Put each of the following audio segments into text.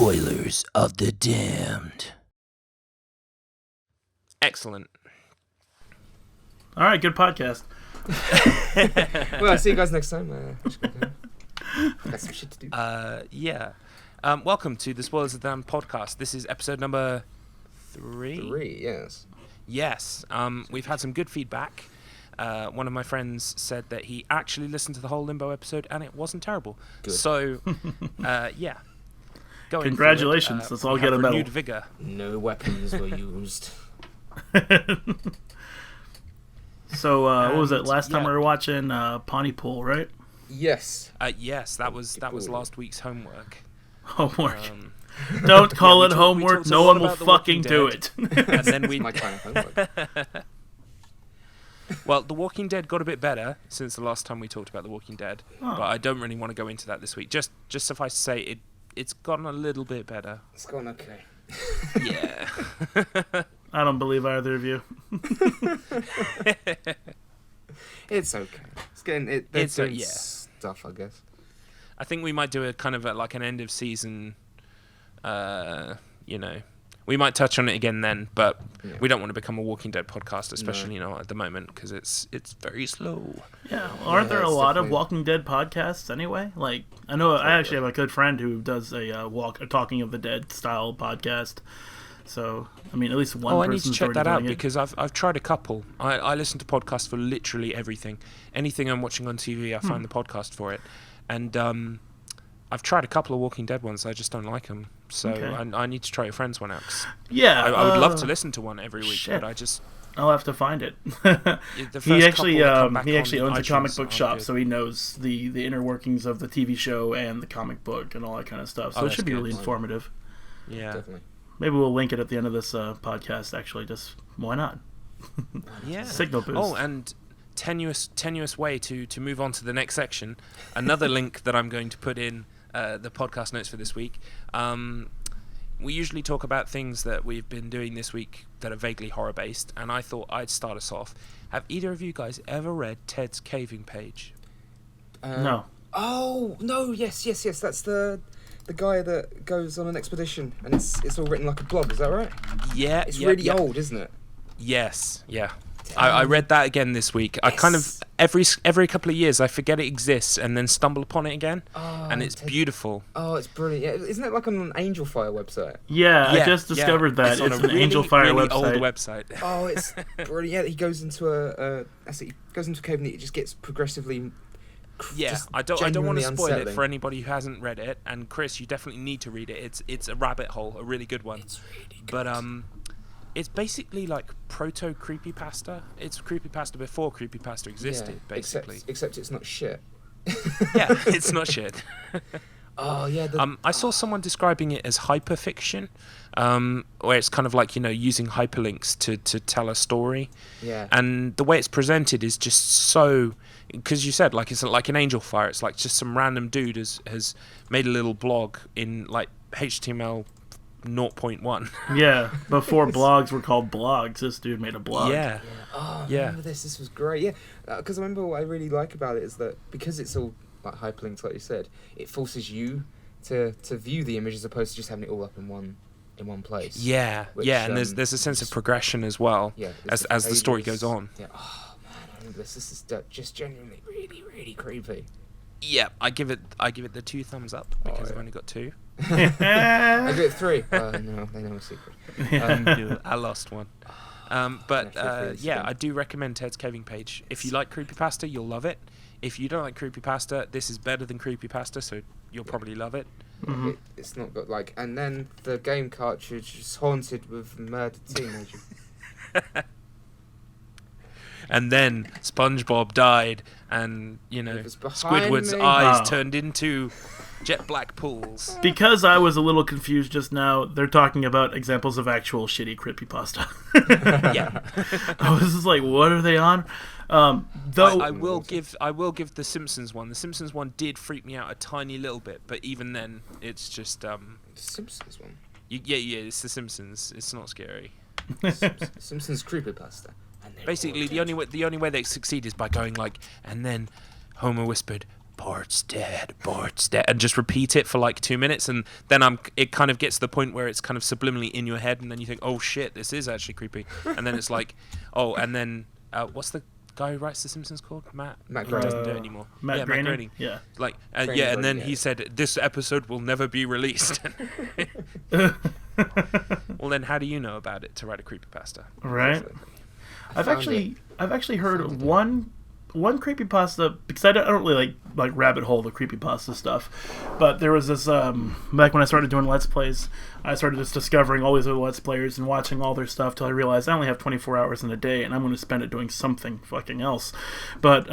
Spoilers of the Damned. Excellent. All right, good podcast. Well, I'll see you guys next time. Got some shit to do. Yeah. Welcome to the Spoilers of the Damned podcast. This is episode number 3. 3, yes. Yes. We've had some good feedback. One of my friends said that he actually listened to the whole Limbo episode and it wasn't terrible. Good. So, yeah. Congratulations. Let's all get a medal. Renewed vigor. No weapons were used. So, what was it? Last time we were watching Pontypool, right? Yes. Yes, that was last week's homework. Homework. Don't call it homework. talked a No lot one will about The fucking Walking do Dead. it. And then we My kind of homework. Well, The Walking Dead got a bit better since the last time we talked about The Walking Dead, Oh. but I don't really want to go into that this week. Just suffice to say, it's gotten a little bit better. It's gone okay. Yeah. I don't believe either of you. It's okay. It's getting it. They're doing stuff, I guess. I think we might do a kind of like an end of season. We might touch on it again then, but we don't want to become a Walking Dead podcast, especially at the moment because it's very slow. Yeah, well, aren't there a lot of definitely... Walking Dead podcasts anyway? Like, I know I actually have a good friend who does a Talking of the Dead style podcast. So, I mean, at least one I person's need to check already that out doing it. because I've tried a couple. I listen to podcasts for literally everything. Anything I'm watching on TV, I find the podcast for it. And I've tried a couple of Walking Dead ones. I just don't like them. So I need to try your friend's one out. Yeah, I would love to listen to one every week, but I just... I'll have to find it. He actually owns a comic book shop, so he knows the inner workings of the TV show and the comic book and all that kind of stuff. So it should be really informative. Yeah, Definitely. Maybe we'll link it at the end of this podcast. Actually, just why not? yeah. Signal boost. Oh, and tenuous way to move on to the next section. Another link that I'm going to put in the podcast notes for this week. We usually talk about things that we've been doing this week that are vaguely horror-based, and I thought I'd start us off. Have either of you guys ever read Ted's Caving Page? No. Oh no! Yes. That's the guy that goes on an expedition, and it's all written like a blog. Is that right? Yeah. It's really old, isn't it? Yes. Yeah. I read that again this week. I kind of every couple of years I forget it exists and then stumble upon it again, and it's beautiful. Oh, it's brilliant. Yeah, isn't it like on an Angel Fire website? Yeah, I just discovered that. It's an Angel Fire really website. Old website. Oh, it's brilliant. Yeah, he goes into a cave and it just gets progressively. Yeah, I don't want to spoil unsettling. it for anybody who hasn't read it. And Chris, you definitely need to read it. It's a rabbit hole, a really good one. It's really good. But it's basically like proto creepypasta. It's creepypasta before creepypasta existed, basically. Except it's not shit. Yeah, it's not shit. Oh yeah. I saw someone describing it as hyperfiction, where it's kind of like using hyperlinks to tell a story. Yeah. And the way it's presented is just so, because you said like it's like an Angel Fire. It's like just some random dude has made a little blog in like HTML 0.1. Yeah, before blogs were called blogs, this dude made a blog. Yeah. Oh, I Yeah. remember this. This was great. Yeah, because I remember what I really like about it is that because it's all like hyperlinked, like you said, it forces you to view the image as opposed to just having it all up in one place. Yeah, Which, and there's a sense of progression as well. Yeah, as the story goes on. Yeah. Oh man, I remember this. This is just genuinely really, really creepy. Yeah, I give it the 2 thumbs up because I've only got 2. I give it 3. No, they know a secret. I lost one. But I do recommend Ted's Caving Page. If you like creepypasta, you'll love it. If you don't like creepypasta, this is better than creepypasta, so you'll probably love it. Mm-hmm. It's not got like, and then the game cartridge is haunted with murdered teenagers. And then SpongeBob died, and was behind Squidward's me. eyes Oh. turned into jet black pools. Because I was a little confused just now, they're talking about examples of actual shitty creepypasta. Yeah. I was just like, what are they on? Though I will give the Simpsons one. The Simpsons one did freak me out a tiny little bit, but even then, it's just Simpsons one. it's the Simpsons. It's not scary. Simpsons creepypasta. Basically, the only way they succeed is by going like, and then Homer whispered, Bart's dead, and just repeat it for like 2 minutes, and then it kind of gets to the point where it's kind of subliminally in your head, and then you think, oh shit, this is actually creepy, and then it's like, oh, and then what's the guy who writes The Simpsons called? Matt Groening. doesn't do it anymore. Matt Groening. Yeah. Like, and then he said, this episode will never be released. Well, then how do you know about it to write a creepypasta? Right. I've actually heard one creepypasta, because I don't really like rabbit hole the creepypasta stuff, but there was this back when I started doing Let's Plays, I started just discovering all these other Let's Players and watching all their stuff till I realized I only have 24 hours in a day and I'm going to spend it doing something fucking else. But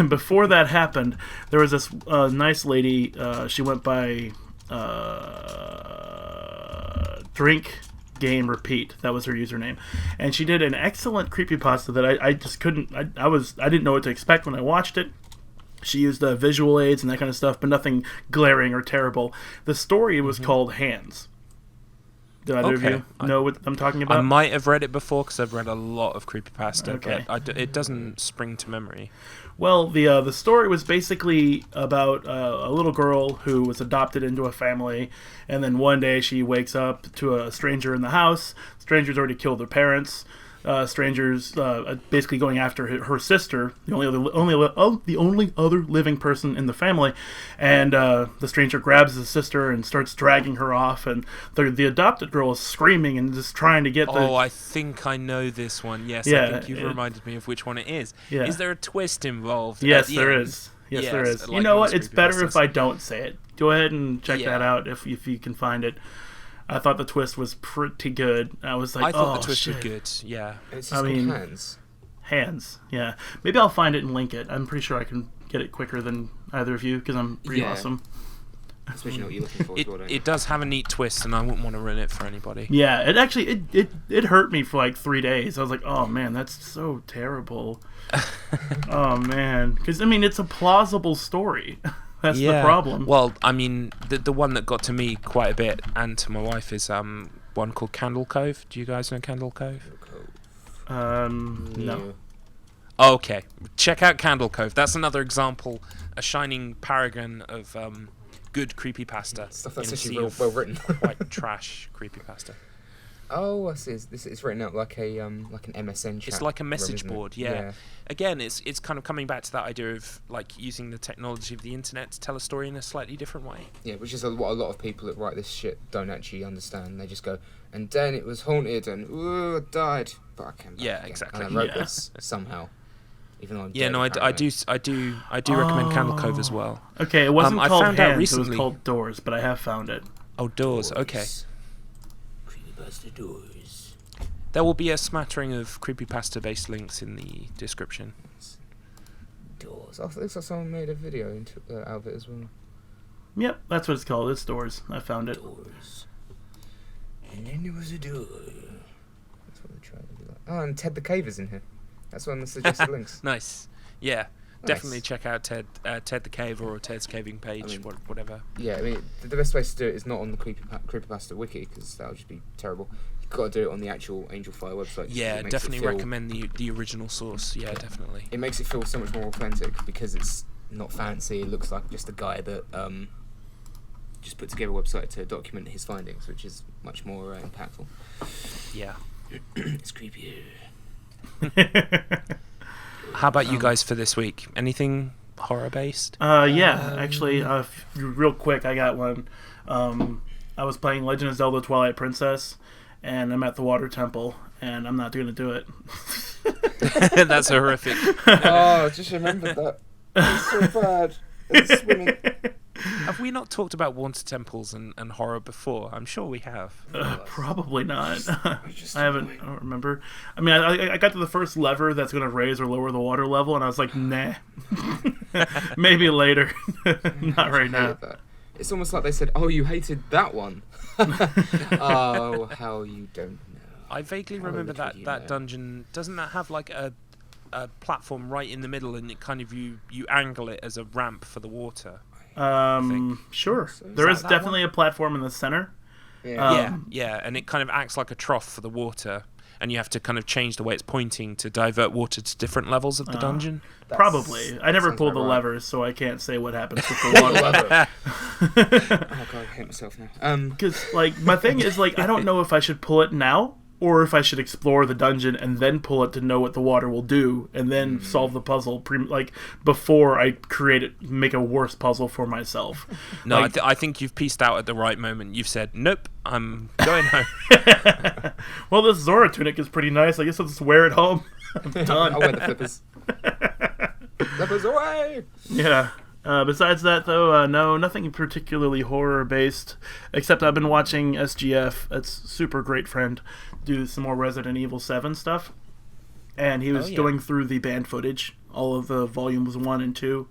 before that happened, there was this nice lady, she went by Drink Game Repeat, that was her username, and she did an excellent creepypasta that I just couldn't, I didn't know what to expect when I watched it. She used visual aids and that kind of stuff, but nothing glaring or terrible. The story was called Hands. Did either of you know what I'm talking about? I might have read it before because I've read a lot of creepypasta, but it doesn't spring to memory. Well, the story was basically about a little girl who was adopted into a family, and then one day she wakes up to a stranger in the house. Stranger's already killed their parents. Strangers basically going after her sister, the only other living person in the family, and the stranger grabs the sister and starts dragging her off, and the adopted girl is screaming and just trying to get the... Oh, I think I know this one. Yes, yeah, I think you've reminded me of which one it is. Yeah. Is there a twist involved? Yes, there is. Yes, there is. Like, you know what? It's better if I don't say it. Go ahead and check that out if you can find it. I thought the twist was pretty good. I was like, I thought the twist was good. Yeah. It's just called Hands. Yeah. Maybe I'll find it and link it. I'm pretty sure I can get it quicker than either of you because I'm pretty awesome. Especially what you're looking for. It does have a neat twist, and I wouldn't want to ruin it for anybody. Yeah. It actually it hurt me for like 3 days. I was like, oh man, that's so terrible. Oh man, because I mean it's a plausible story. That's the problem. Well, I mean, the one that got to me quite a bit and to my wife is one called Candle Cove. Do you guys know Candle Cove? No. Oh, okay, check out Candle Cove. That's another example, a shining paragon of good creepypasta. Stuff that's actually well written. White trash creepypasta. Oh, I see. It's written out like a like an MSN chat. It's like a message board, yeah. Again, it's kind of coming back to that idea of like using the technology of the internet to tell a story in a slightly different way. Yeah, which is what a lot of people that write this shit don't actually understand. They just go, and then it was haunted, and ooh, I died, but I came back. Yeah, again. exactly. And I wrote this somehow, even though I'm dead, no, I do recommend Candle Cove as well. Okay, it wasn't called Hands. It was called Doors, but I have found it. Oh, Doors. Okay. Creepypasta Doors. There will be a smattering of creepypasta-based links in the description. Doors. I think someone made a video out of it as well. Yep, that's what it's called. It's Doors. I found it. Doors. And then there was a door. That's what they tried to do. Oh, and Ted the Cave is in here. That's one of the suggested links. Nice. Yeah. Definitely check out Ted the Cave or Ted's Caving page, whatever. Yeah, I mean, the best place to do it is not on the Creepypasta wiki, because that would just be terrible. You've got to do it on the actual Angelfire website. Yeah, definitely recommend the original source. Yeah, definitely. It makes it feel so much more authentic, because it's not fancy. It looks like just a guy that just put together a website to document his findings, which is much more impactful. Yeah. It's creepier. How about you guys for this week? Anything horror based? Yeah, actually, real quick, I got one. I was playing Legend of Zelda: Twilight Princess, and I'm at the water temple, and I'm not going to do it. That's horrific. Oh, I just remembered that. It's so bad. It's swimming. Have we not talked about water temples and horror before? I'm sure we have. Probably not. I haven't. I don't remember. I mean, I got to the first lever that's going to raise or lower the water level, and I was like, nah. Maybe later. Not right now. That. It's almost like they said, "Oh, you hated that one." Oh, how you don't know. I vaguely remember that dungeon. Doesn't that have like a platform right in the middle, and it kind of you angle it as a ramp for the water? Sure. There is definitely a platform in the center. Yeah, and it kind of acts like a trough for the water. and you have to kind of change the way it's pointing to divert water to different levels of the dungeon. Probably. I never pulled the levers, so I can't say what happens with the water. Oh god, I hate myself now. Because, like, my thing is, like, I don't know if I should pull it now, or if I should explore the dungeon and then pull it to know what the water will do, and then solve the puzzle, before I make a worse puzzle for myself. No, I think you've pieced out at the right moment. You've said, nope, I'm going home. Well, this Zora tunic is pretty nice. I guess I'll just wear it home. I'm done. I'll wear the flippers. Flippers away! Yeah. Besides that, though, no, nothing particularly horror-based, except I've been watching SGF, that's super great friend, do some more Resident Evil 7 stuff, and he was going through the banned footage, all of the volumes 1 and 2,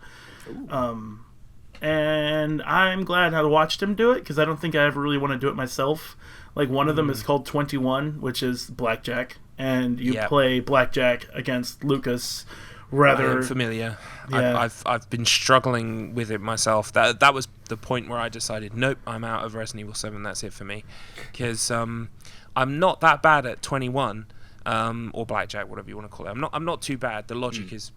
and I'm glad I watched him do it, because I don't think I ever really want to do it myself. Like, one of them is called 21, which is blackjack, and you play blackjack against Lucas. Rather familiar. Yeah. I've been struggling with it myself. That was the point where I decided, nope, I'm out of Resident Evil 7. That's it for me, because I'm not that bad at 21 or blackjack, whatever you want to call it. I'm not too bad. The logic is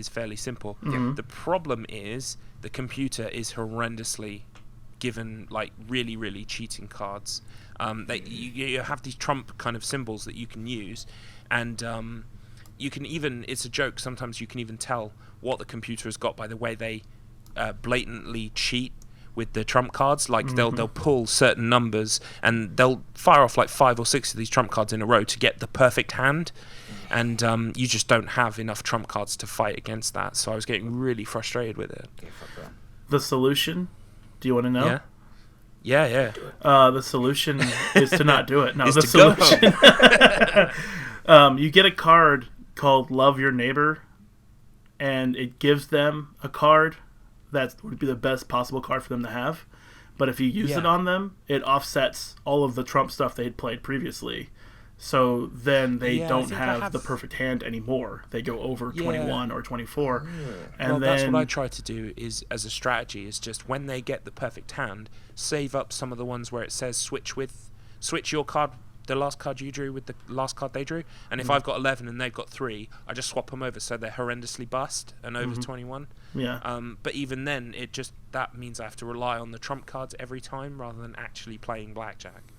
fairly simple. Mm-hmm. The problem is the computer is horrendously given like really, really cheating cards. You have these trump kind of symbols that you can use, and you can even, it's a joke, sometimes you can even tell what the computer has got by the way they blatantly cheat with the trump cards. Like they'll pull certain numbers and they'll fire off like 5 or 6 of these trump cards in a row to get the perfect hand, and you just don't have enough trump cards to fight against that. So I was getting really frustrated with it. Yeah, fuck that. The solution? Do you want to know? Yeah. The solution is to not do it. No, Is the to go solution. You get a card called Love Your Neighbor, and it gives them a card that would be the best possible card for them to have. But if you use it on them, it offsets all of the Trump stuff they had played previously. So then they don't have the perfect hand anymore. They go over 21 or 24. And well, then that's what I try to do is, as a strategy, is just when they get the perfect hand, save up some of the ones where it says switch your card, the last card you drew with the last card they drew. And if I've got 11 and they've got 3, I just swap them over so they're horrendously bust and over 21. Yeah. But even then, that means I have to rely on the trump cards every time rather than actually playing blackjack.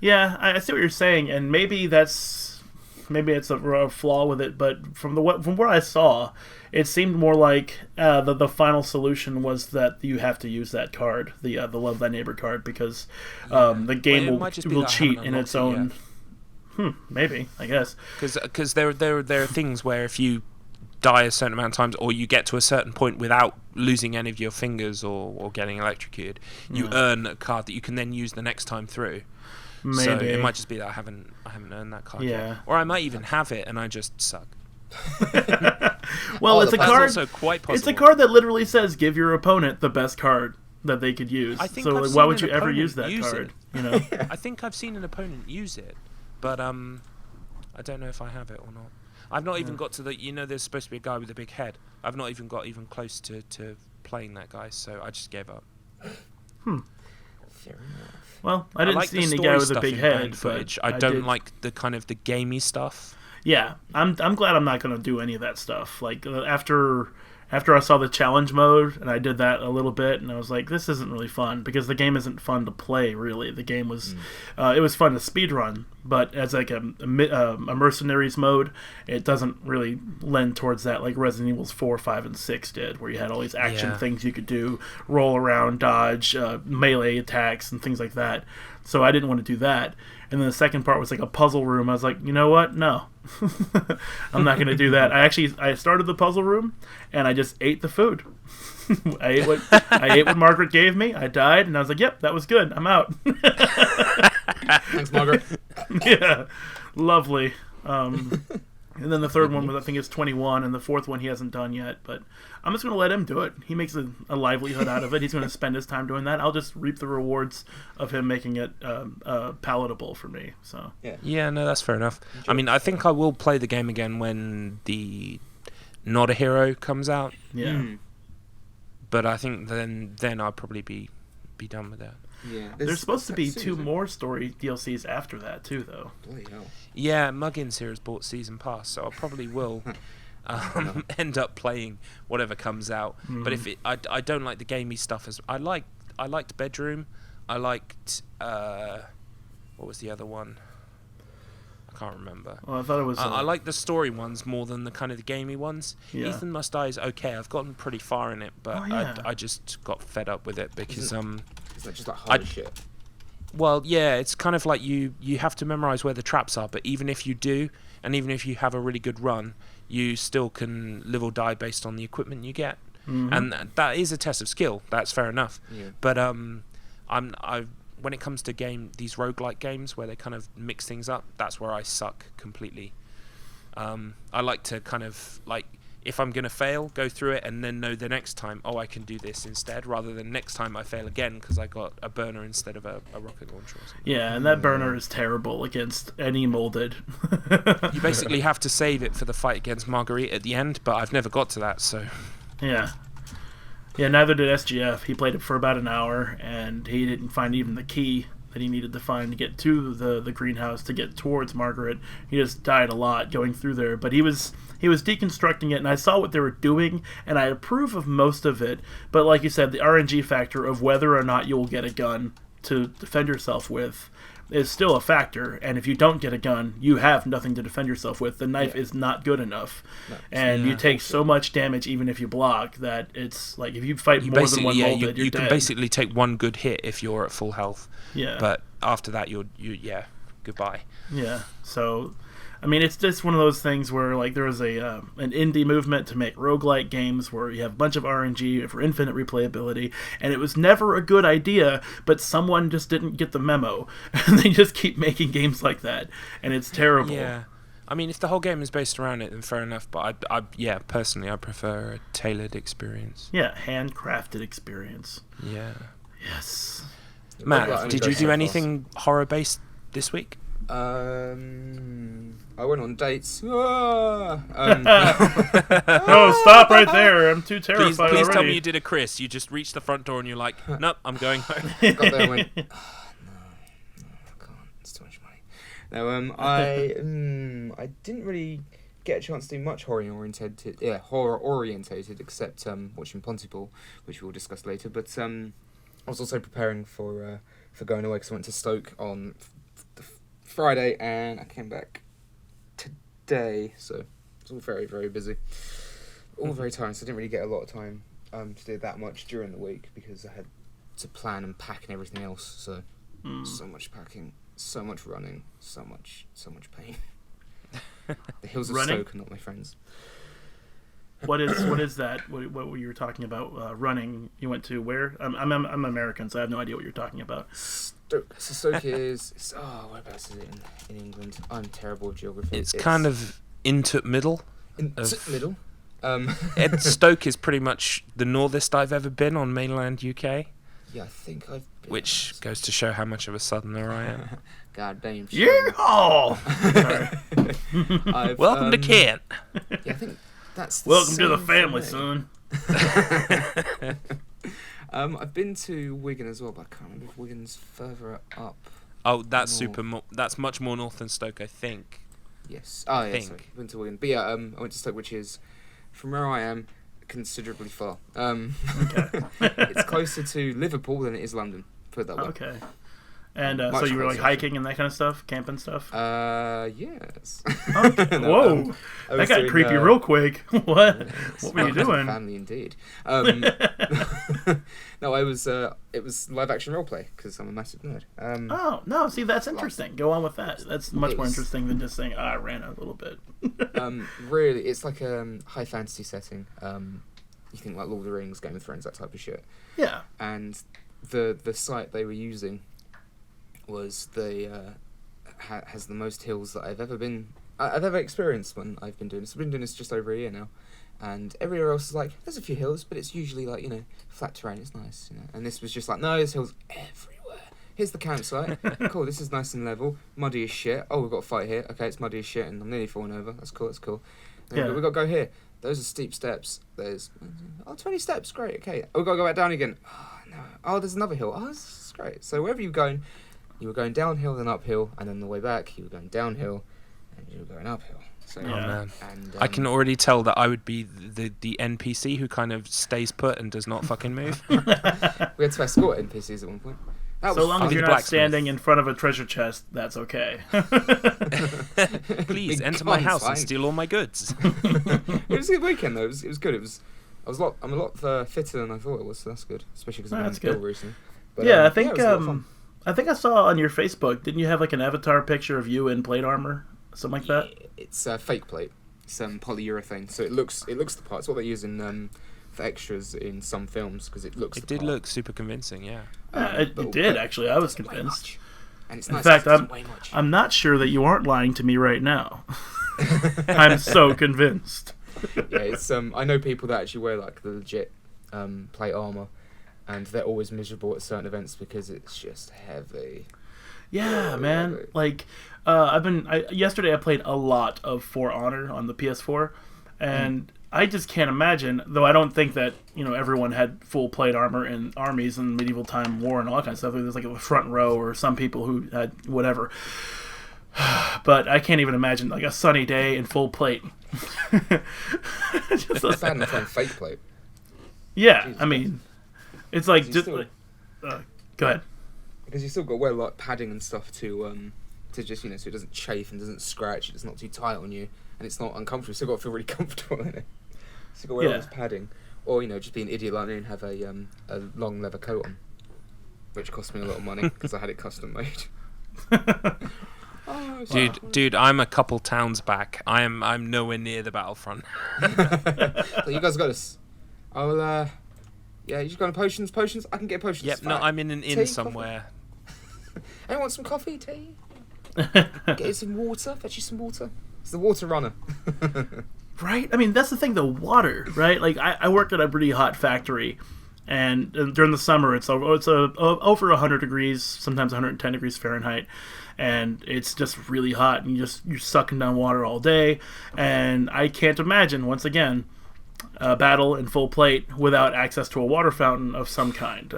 Yeah, I see what you're saying, and maybe it's a flaw with it. But from what I saw, it seemed more like the final solution was that you have to use that card, the Love Thy Neighbor card, because the game will cheat in its own. Maybe, I guess. Because there are things where if you die a certain amount of times, or you get to a certain point without losing any of your fingers or getting electrocuted, you earn a card that you can then use the next time through. Maybe. So it might just be that I haven't earned that card yet. Or I might even have it and I just suck. Well, it's a card. Also quite possible. It's a card that literally says give your opponent the best card that they could use. I think so I've why seen would an you ever opponent use that use card? it. You know. I think I've seen an opponent use it, but I don't know if I have it or not. I've not even got to there's supposed to be a guy with a big head. I've not even got close to playing that guy, so I just gave up. Fair enough. Well, I didn't like see the any story guy with a stuff big in head. banned footage. I don't like the kind of the gamey stuff. Yeah, I'm glad I'm not going to do any of that stuff. Like after I saw the challenge mode and I did that a little bit, and I was like, this isn't really fun because the game isn't fun to play. Really, the game was it was fun to speedrun, but as like a mercenaries mode, it doesn't really lend towards that like Resident Evil 4, 5, and 6 did, where you had all these action things you could do, roll around, dodge, melee attacks, and things like that. So I didn't want to do that. And then the second part was like a puzzle room. I was like, you know what? No. I'm not going to do that. I started the puzzle room, and I just ate the food. I ate what Margaret gave me. I died, and I was like, yep, that was good. I'm out. Thanks, Margaret. Yeah. Lovely. And then the third one was, I think, is 21, and the fourth one he hasn't done yet. But I'm just going to let him do it. He makes a livelihood out of it. He's going to spend his time doing that. I'll just reap the rewards of him making it palatable for me. So yeah, no, that's fair enough. I mean, I think I will play the game again when the Not a Hero comes out. Yeah. But I think then I'll probably be be done with it. Yeah. There's supposed to be season. 2 more story DLCs after that too, though. Bloody hell. Yeah, Muggins here has bought season pass, so I probably will end up playing whatever comes out. But if I don't like the gamey stuff as I liked Bedroom. I liked what was the other one? I can't remember. Well, I thought it was. I like the story ones more than the kind of the gamey ones. Yeah. Ethan Must Die is okay. I've gotten pretty far in it, but Oh, yeah. I just got fed up with it because Isn't that just like hard as shit? well, yeah, it's kind of like you have to memorize where the traps are, but even if you do, and even if you have a really good run, you still can live or die based on the equipment you get. And that is a test of skill. That's fair enough. Yeah. But when it comes to these roguelike games where they kind of mix things up, that's where I suck completely. I like to kind of like, if I'm going to fail, go through it and then know the next time, I can do this instead, rather than next time I fail again because I got a burner instead of a rocket launcher or something. Yeah, and that burner is terrible against any molded. You basically have to save it for the fight against Marguerite at the end, but I've never got to that, so... Yeah. Yeah, neither did SGF. He played it for about an hour, and he didn't find even the key that he needed to find to get to the greenhouse, to get towards Margaret. He just died a lot going through there. But he was deconstructing it, and I saw what they were doing, and I approve of most of it. But like you said, the RNG factor of whether or not you'll get a gun to defend yourself with is still a factor, and if you don't get a gun, you have nothing to defend yourself with. The knife is not good enough, and you take so much damage even if you block that it's like if you fight more than one molded, you dead. can basically take one good hit if you're at full health. Yeah. But after that, you goodbye. Yeah. So, I mean, it's just one of those things where like there was an indie movement to make roguelike games where you have a bunch of RNG for infinite replayability, and it was never a good idea, but someone just didn't get the memo, and they just keep making games like that, and it's terrible. Yeah. I mean, if the whole game is based around it, then fair enough. But personally, I prefer a tailored experience. Yeah, handcrafted experience. Yeah. Yes. Matt, did you do anything horror-based this week? I went on dates. Oh, stop right there. I'm too terrified Please already. tell me you did a Chris. You just reached the front door and you're like, nope, I'm going home. Got there and went, no, I can't. It's too much money. No, I didn't really get a chance to do much horror orientated, except watching Pontypool, which we'll discuss later. But I was also preparing for going away because I went to Stoke on Friday and I came back today, so it's all very, very busy, all very tiring. So I didn't really get a lot of time to do that much during the week because I had to plan and pack and everything else. So so much packing, so much running, so much pain. The hills of Stoke are not my friends. What is that? What were you talking about? Running? You went to where? I'm American, so I have no idea what you're talking about. Stoke. So Stoke is whereabouts is it in England? I'm terrible with geography. It's kind of into middle. Middle. Stoke is pretty much the northest I've ever been on mainland UK. Yeah, I think I've been. Which goes to show how much of a southerner I am. God damn. Yeehaw! Welcome to Kent. Yeah, I think that's. Welcome to the family, son. I've been to Wigan as well, but I can't remember if Wigan's further up. Oh, that's that's much more north than Stoke, I think. Yes. Oh, yeah. Sorry. I've been to Wigan, but yeah, I went to Stoke, which is from where I am considerably far. It's closer to Liverpool than it is London. Put it that way. Okay. And so you were like hiking and that kind of stuff, camping stuff. Yes. Okay. Whoa, that got creepy real quick. What? What were you doing? Family indeed. No, it was live action roleplay because I'm a massive nerd. Oh no! See, that's interesting. Go on with that. That's much more interesting than just saying I ran a little bit. Really, it's like a high fantasy setting. You think like Lord of the Rings, Game of Thrones, that type of shit. Yeah. And the site they were using was has the most hills that I've ever experienced when I've been doing this. I've been doing this just over a year now, and everywhere else is like there's a few hills, but it's usually like flat terrain. It's nice, and this was just like no, there's hills everywhere. Here's the campsite. Cool, this is nice and level. Muddy as shit. Oh, we've got a fight here. Okay, it's muddy as shit, and I'm nearly falling over. That's cool. Yeah. We've got to go here. Those are steep steps. There's 20 steps. Great. Okay. We've got to go back down again. Oh, no. Oh, there's another hill. Oh, this is great. So wherever you're going, you were going downhill, then uphill, and then on the way back, you were going downhill, and you were going uphill. So, Oh man, and, I can already tell that I would be the NPC who kind of stays put and does not fucking move. we had to escort NPCs at one point. That So was long fun. as you're the not blacksmith. standing in front of a treasure chest, that's okay. Please Big enter my guns, house and fine. steal all my goods. It was a good weekend though. It was good. I'm a lot fitter than I thought it was. So that's good, especially because I've That's been ill good. recently. But, Yeah, I it think was a lot of fun. I think I saw on your Facebook. Didn't you have like an avatar picture of you in plate armor, something like that? Yeah, it's fake plate. It's polyurethane, so it looks the part. It's what they use in for extras in some films because it looks. It the did part. look super convincing, yeah. It But did actually. I was doesn't weigh convinced. much. And it's In nice. fact, it doesn't weigh much. I'm not sure that you aren't lying to me right now. I'm so convinced. Yeah, it's I know people that actually wear like the legit plate armor, and they're always miserable at certain events because it's just heavy. Yeah, Yeah, man. right. Like, yesterday I played a lot of For Honor on the PS4, and I just can't imagine. Though I don't think that everyone had full plate armor in armies and medieval time war and all that kind of stuff. There's like a front row or some people who had whatever. But I can't even imagine like a sunny day in full plate. Just It's bad enough on fake plate. yeah, Jesus I mean, it's like You just still- like, go ahead. Because you still got to wear like padding and stuff to just so it doesn't chafe and doesn't scratch. It's not too tight on you and it's not uncomfortable. You still got to feel really comfortable in it. So you got to wear all Yeah. this padding, or just be an idiot like me and have a long leather coat on, which cost me a lot of money because I had it custom made. Oh, it's Dude, I'm a couple towns back. I'm nowhere near the battlefront. So you guys got this. I'll yeah, you just going potions. I can get potions. Yep, It's no, fine. I'm in an Tea, inn coffee? somewhere. Anyone want some coffee, tea? Get you some water. Fetch you some water. It's the water runner. Right? I mean, that's the thing, the water, right? Like, I work at a pretty hot factory, and during the summer, it's over 100 degrees, sometimes 110 degrees Fahrenheit, and it's just really hot, and you're sucking down water all day, and I can't imagine, once again, a battle in full plate without access to a water fountain of some kind.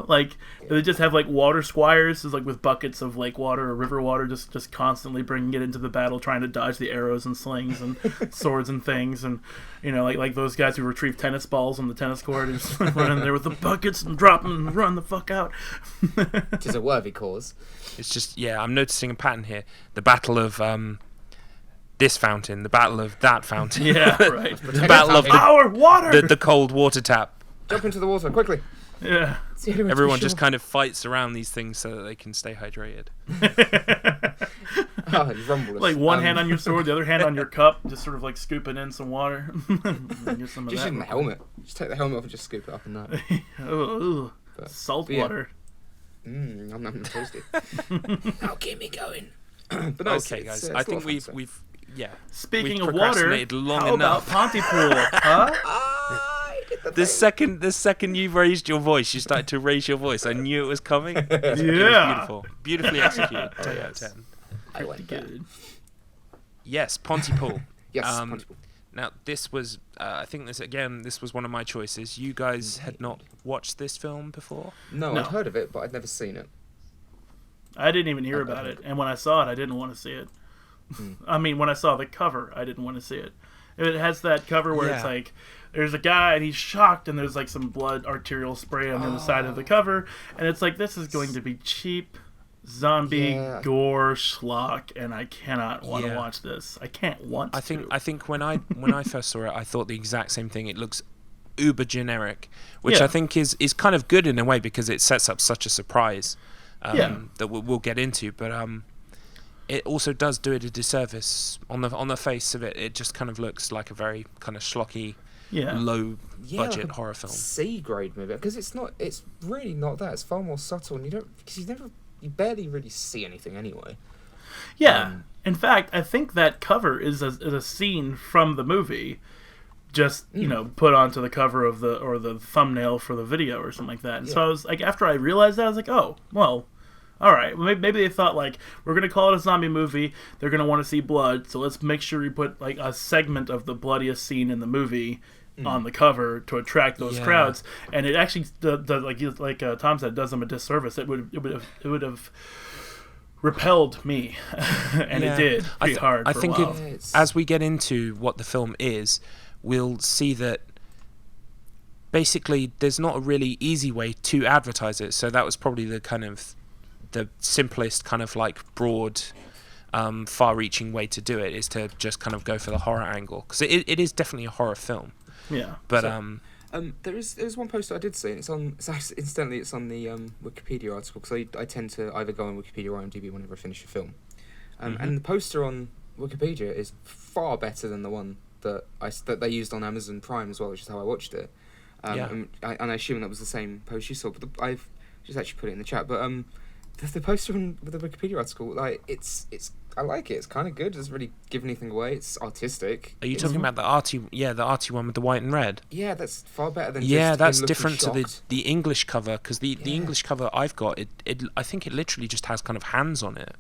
Like they just have like water squires, is like with buckets of lake water or river water, just constantly bringing it into the battle, trying to dodge the arrows and slings and swords and things, and like those guys who retrieve tennis balls on the tennis court and just running there with the buckets and drop them and run the fuck out. It is a worthy cause. It's just, yeah, I'm noticing a pattern here. The battle of this fountain, the battle of that fountain. Yeah, right. The battle of Our water. the cold water tap. Jump into the water quickly. Yeah. It's the only way to Everyone be just sure. kind of fights around these things so that they can stay hydrated. Oh, you rumble us. Like one hand on your sword, the other hand on your cup, just sort of like scooping in some water. Get some of Just that. in the helmet. Just take the helmet off and just scoop it up in that. Ooh, But- salt but yeah. water. I'm tasty. Now keep me going. But no, Okay, guys, I think we've Speaking we've of water, procrastinated long how enough. about Pontypool? Huh? The second you've raised your voice, you started to raise your voice. I knew it was coming. It was Yeah. beautiful, beautifully executed. 10 out of 10. I went there. Good. Yes, Pontypool. Yes, Um, Pontypool. Now, this was, I think this was one of my choices. You guys had not watched this film before? No, no. I'd heard of it, but I'd never seen it. I didn't even hear about it, and when I saw it, I didn't want to see it. I mean, when I saw the cover, I didn't want to see it. It has that cover where it's Yeah. like, there's a guy and he's shocked, and there's like some blood arterial spray on the other side of the cover, and it's like, this is going to be cheap zombie Yeah. gore schlock, and I cannot want to Yeah. watch this. I can't want I think when I first saw it, I thought the exact same thing. It looks uber generic, which Yeah. I think is kind of good in a way because it sets up such a surprise Yeah. that we'll get into. But it also does do it a disservice on the face of it. It just kind of looks like a very kind of schlocky, Yeah. low Yeah, budget like a horror film. C grade movie because it's not. It's really not that. It's far more subtle, and you barely really see anything anyway. Yeah. In fact, I think that cover is a scene from the movie, just put onto the cover of the thumbnail for the video or something like that. And so I was like, after I realized that, I was like, oh, well, all right. Maybe they thought like, we're gonna call it a zombie movie. They're gonna want to see blood, so let's make sure we put like a segment of the bloodiest scene in the movie on the cover to attract those Yeah. crowds, and it actually like Tom said, does them a disservice. It would have repelled me, and it did pretty hard. I for think a while. as we get into what the film is, we'll see that basically there's not a really easy way to advertise it. So that was probably the simplest kind of like broad, far-reaching way to do it, is to just kind of go for the horror angle, because it is definitely a horror film. Yeah, but there's one poster I did see, and it's on the Wikipedia article, because I tend to either go on Wikipedia or IMDb whenever I finish a film, and the poster on Wikipedia is far better than the one that they used on Amazon Prime as well, which is how I watched it. And I assume that was the same poster you saw, but I've just actually put it in the chat. But the poster with the Wikipedia article, like I like it. It's kind of good. It doesn't really give anything away. It's artistic. Are you talking about the arty one with the white and red? Yeah, that's far better than that's him different to shocked. the English cover, because the English cover I've got, I think it literally just has kind of hands on it.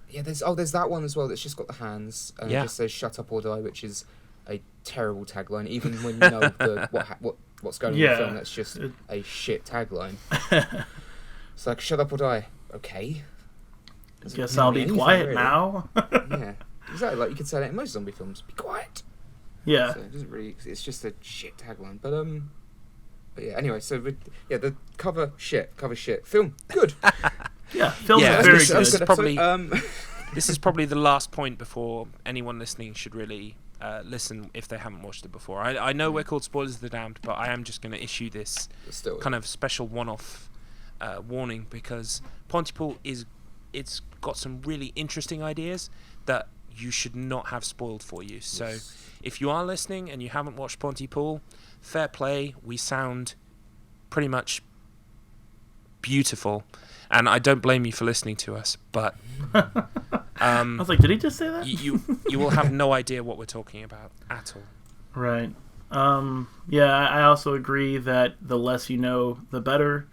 Yeah, there's that one as well that's just got the hands, and it just says "Shut up or die," which is a terrible tagline. Even when you know what's going on in the film, that's just a shit tagline. It's like "Shut up or die." Okay. Guess I'll be quiet really. Now. Yeah, exactly. Like you could say that in most zombie films. Be quiet. Yeah. So it doesn't really. It's just a shit tagline. But yeah. Anyway, so the cover shit. Film good. Yeah, film very good. This is probably the last point before anyone listening should really listen if they haven't watched it before. I know we're called Spoilers of the Damned, but I am just going to issue this kind of special one-off warning, because Pontypool it's got some really interesting ideas that you should not have spoiled for you. So if you are listening and you haven't watched Pontypool, fair play. We sound pretty much beautiful, and I don't blame you for listening to us, but I was like, did he just say that? you will have no idea what we're talking about at all. Right. Yeah, I also agree that the less you know, the better.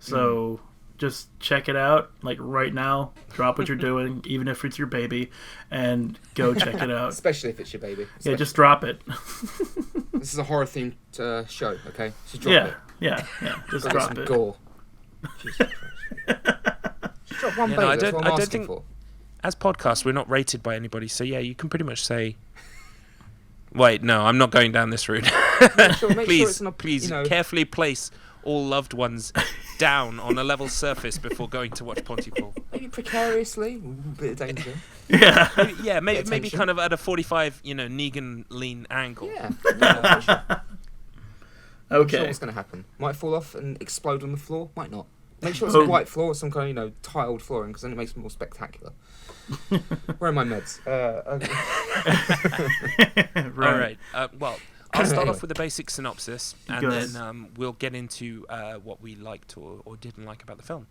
So just check it out, like right now. Drop what you're doing, even if it's your baby, and go check it out. Especially if it's your baby. Yeah, just drop it. This is a horror-themed show, okay? So drop it. Yeah. Just drop some it. Gore. Jesus Christ. Just drop one baby. I That's what I'm asking think for. As podcasts, we're not rated by anybody, so yeah, you can pretty much say. Wait, no, I'm not going down this route. Please carefully place all loved ones down on a level surface before going to watch Pontypool. Maybe precariously, bit of danger. Yeah. Maybe kind of at a 45, Negan lean angle. Yeah. Okay. I'm sure what's going to happen. Might fall off and explode on the floor. Might not. Make sure it's a white floor or some kind of, tiled flooring, because then it makes it more spectacular. Where are my meds? Right. All right. Well, I'll start off with a basic synopsis, and then we'll get into what we liked or didn't like about the film.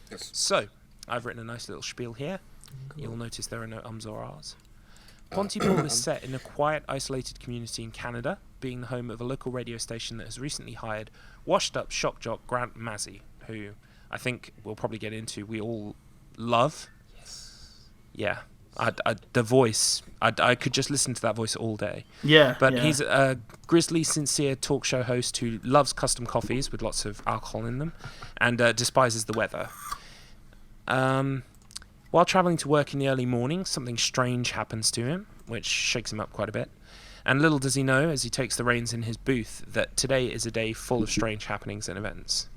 Yes. So, I've written a nice little spiel here. Cool. You'll notice there are no ums or ahs. Pontypool is set in a quiet, isolated community in Canada, being the home of a local radio station that has recently hired washed-up shock jock Grant Mazzy, who I think we'll probably get into. We all love. Yes. Yeah. The voice, I could just listen to that voice all day. Yeah. But he's a grizzly, sincere talk show host who loves custom coffees with lots of alcohol in them, and despises the weather. While travelling to work in the early morning, something strange happens to him, which shakes him up quite a bit. And little does he know, as he takes the reins in his booth, that today is a day full of strange happenings and events.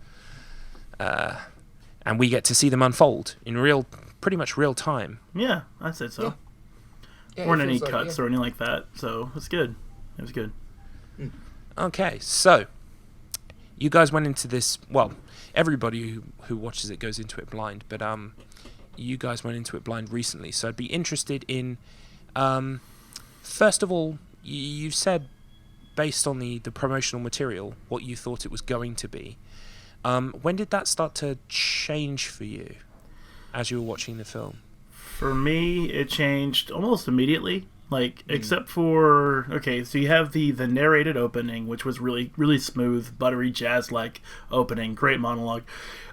And we get to see them unfold in pretty much real time. Yeah, I'd say so. Yeah, weren't any cuts or anything like that, so it's good. It was good. Okay, so you guys went into this. Well, everybody who watches it goes into it blind, but you guys went into it blind recently, so I'd be interested in. First of all, you said, based on the promotional material, what you thought it was going to be. When did that start to change for you as you were watching the film? For me, it changed almost immediately. Except for, so you have the narrated opening, which was really, really smooth, buttery, jazz-like opening, great monologue.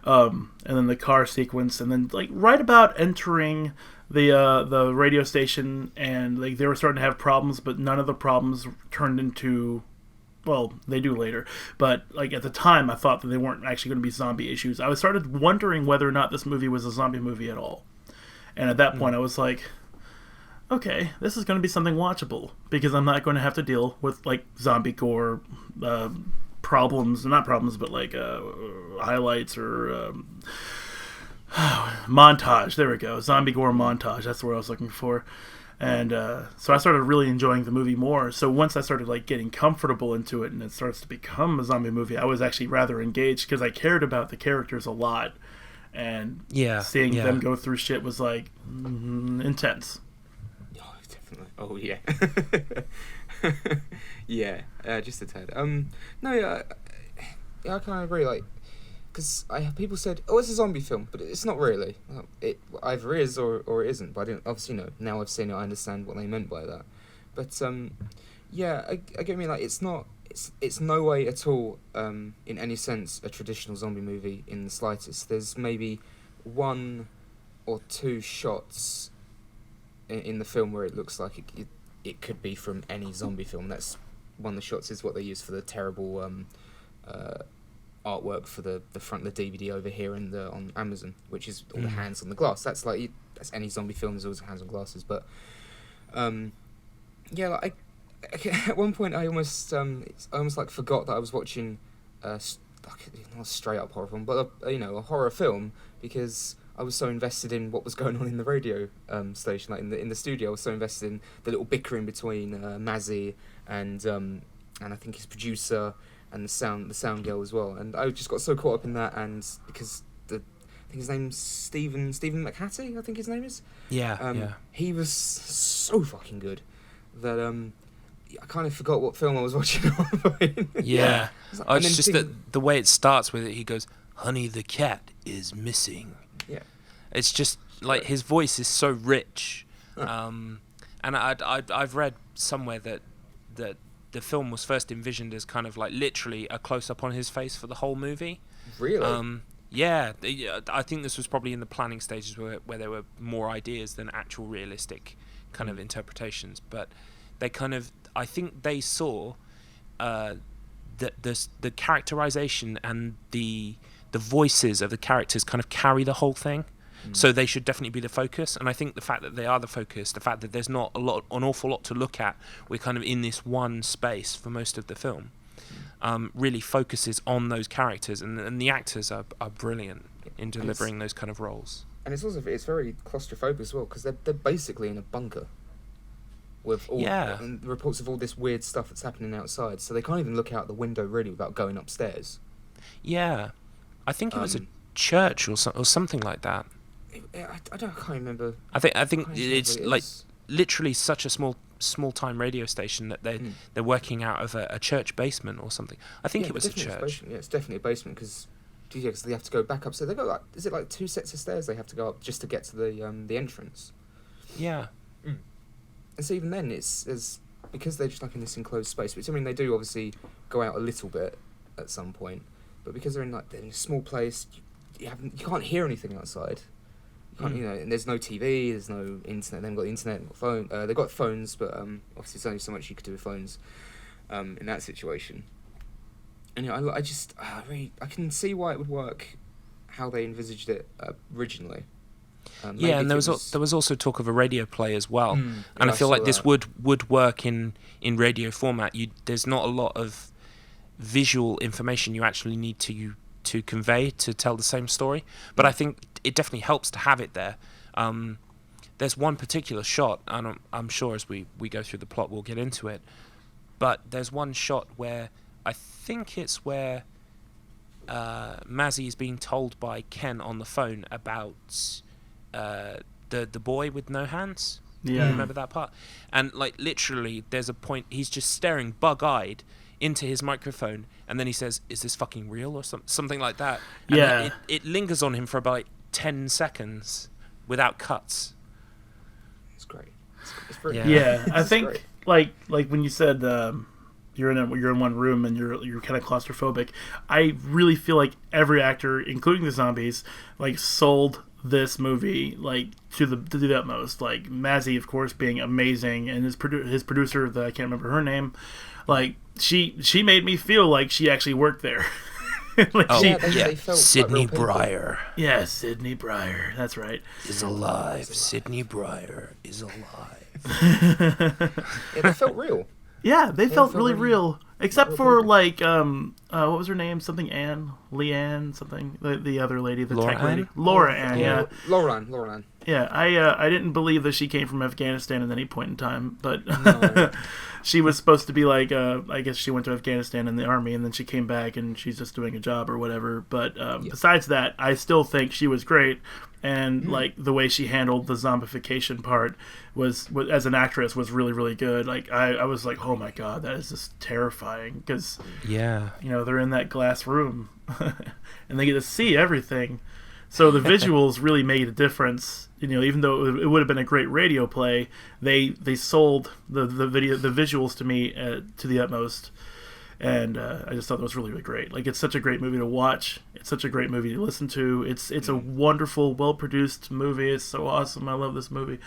And then the car sequence, and then, right about entering the radio station, and, they were starting to have problems, but none of the problems turned into well, they do later, but like at the time I thought that they weren't actually going to be zombie issues. I started wondering whether or not this movie was a zombie movie at all. And at that point I was like, okay, this is going to be something watchable, because I'm not going to have to deal with like zombie gore problems, not problems, but like highlights or montage. There we go, zombie gore montage. That's the word I was looking for. And so I started really enjoying the movie more. So once I started like getting comfortable into it, and it starts to become a zombie movie, I was actually rather engaged because I cared about the characters a lot, and seeing them go through shit was like intense. Oh, definitely. Oh yeah. Yeah, just a tad. No, yeah, I kind of agree. Like, because people said, "Oh, it's a zombie film," but it's not really. It either is or it isn't. But I didn't obviously know. Now I've seen it, I understand what they meant by that. But yeah, I get what you mean. Like, it's not. It's no way at all, in any sense, a traditional zombie movie in the slightest. There's maybe 1 or 2 shots in the film where it looks like it could be from any zombie film. That's one of the shots is what they use for the terrible artwork for the front of the DVD over here on Amazon, which is all the hands on the glass. That's like that's any zombie film. There's always hands on glasses, but yeah, like at one point I almost like forgot that I was watching not a straight up horror film, but a horror film, because I was so invested in what was going on in the radio station, like in the studio. I was so invested in the little bickering between Mazzy and I think his producer and the sound girl as well. And I just got so caught up in that, and because I think his name's Stephen McHattie, I think his name is. Yeah. He was so fucking good that I kind of forgot what film I was watching. Yeah. Like, Oh, it's just that the way it starts with it, he goes, "Honey, the cat is missing." Yeah. It's just like his voice is so rich, and I've read somewhere that the film was first envisioned as kind of like literally a close up on his face for the whole movie. Really? Yeah, I think this was probably in the planning stages where there were more ideas than actual realistic kind of interpretations. But they kind of, I think they saw that the characterization and the voices of the characters kind of carry the whole thing. So they should definitely be the focus, and I think the fact that they are the focus, the fact that there's not an awful lot to look at, we're kind of in this one space for most of the film, really focuses on those characters, and the actors are brilliant in delivering those kind of roles. And it's very claustrophobic as well, because they're basically in a bunker with all and the reports of all this weird stuff that's happening outside, so they can't even look out the window really without going upstairs. Yeah, I think it was a church or something like that. I can't remember. I think it's like literally such a small time radio station that they're working out of a church basement or something. I think it was a church. Yeah, it's definitely a basement because they have to go back upstairs. They go like, is it like 2 sets of stairs they have to go up just to get to the entrance? Yeah. And so even then it's because they're just like in this enclosed space. Which I mean they do obviously go out a little bit at some point, but because they're in a small place, you can't hear anything outside. And there's no TV, there's no internet. They haven't got the internet, they've got phone. They've got phones, but obviously there's only so much you could do with phones in that situation. And I can see why it would work, how they envisaged it originally. And there was also talk of a radio play as well, and I feel like this would work in radio format. There's not a lot of visual information you actually need to convey to tell the same story, but I think it definitely helps to have it there. There's one particular shot, and I'm sure as we go through the plot we'll get into it, but there's one shot where I think it's where Mazzy is being told by Ken on the phone about the boy with no hands. Yeah. You remember that part? And like literally there's a point he's just staring bug-eyed into his microphone, and then he says, "Is this fucking real?" or something like that. And yeah. It lingers on him for about 10 seconds without cuts. It's great. It's pretty. Yeah, I think like when you said you're in one room and you're kind of claustrophobic, I really feel like every actor, including the zombies, like sold this movie like to the utmost. Like Mazzy, of course, being amazing, and his producer, I can't remember her name. Like she made me feel like she actually worked there. Like they felt Sydney like real people. Breyer yeah, Sydney Breyer. That's right. is alive. Sydney Breyer is alive. Yeah, they felt real. Yeah, they felt really really real. Except real for people. like what was her name? Something Ann, Leanne, something. The other lady, the Laura tech lady, Ann? Laura Ann. Yeah, Laureline. yeah. I didn't believe that she came from Afghanistan at any point in time, but No. she was supposed to be like I guess she went to Afghanistan in the army, and then she came back and she's just doing a job or whatever. But besides that, I still think she was great. And like the way she handled the zombification part was as an actress was really, really good. Like I was like, oh my god, that is just terrifying, because Yeah. they're in that glass room and they get to see everything. So the visuals really made a difference. Even though it would have been a great radio play, they sold the visuals to me to the utmost. And I just thought that was really, really great. Like, it's such a great movie to watch. It's such a great movie to listen to. It's a wonderful, well-produced movie. It's so awesome. I love this movie.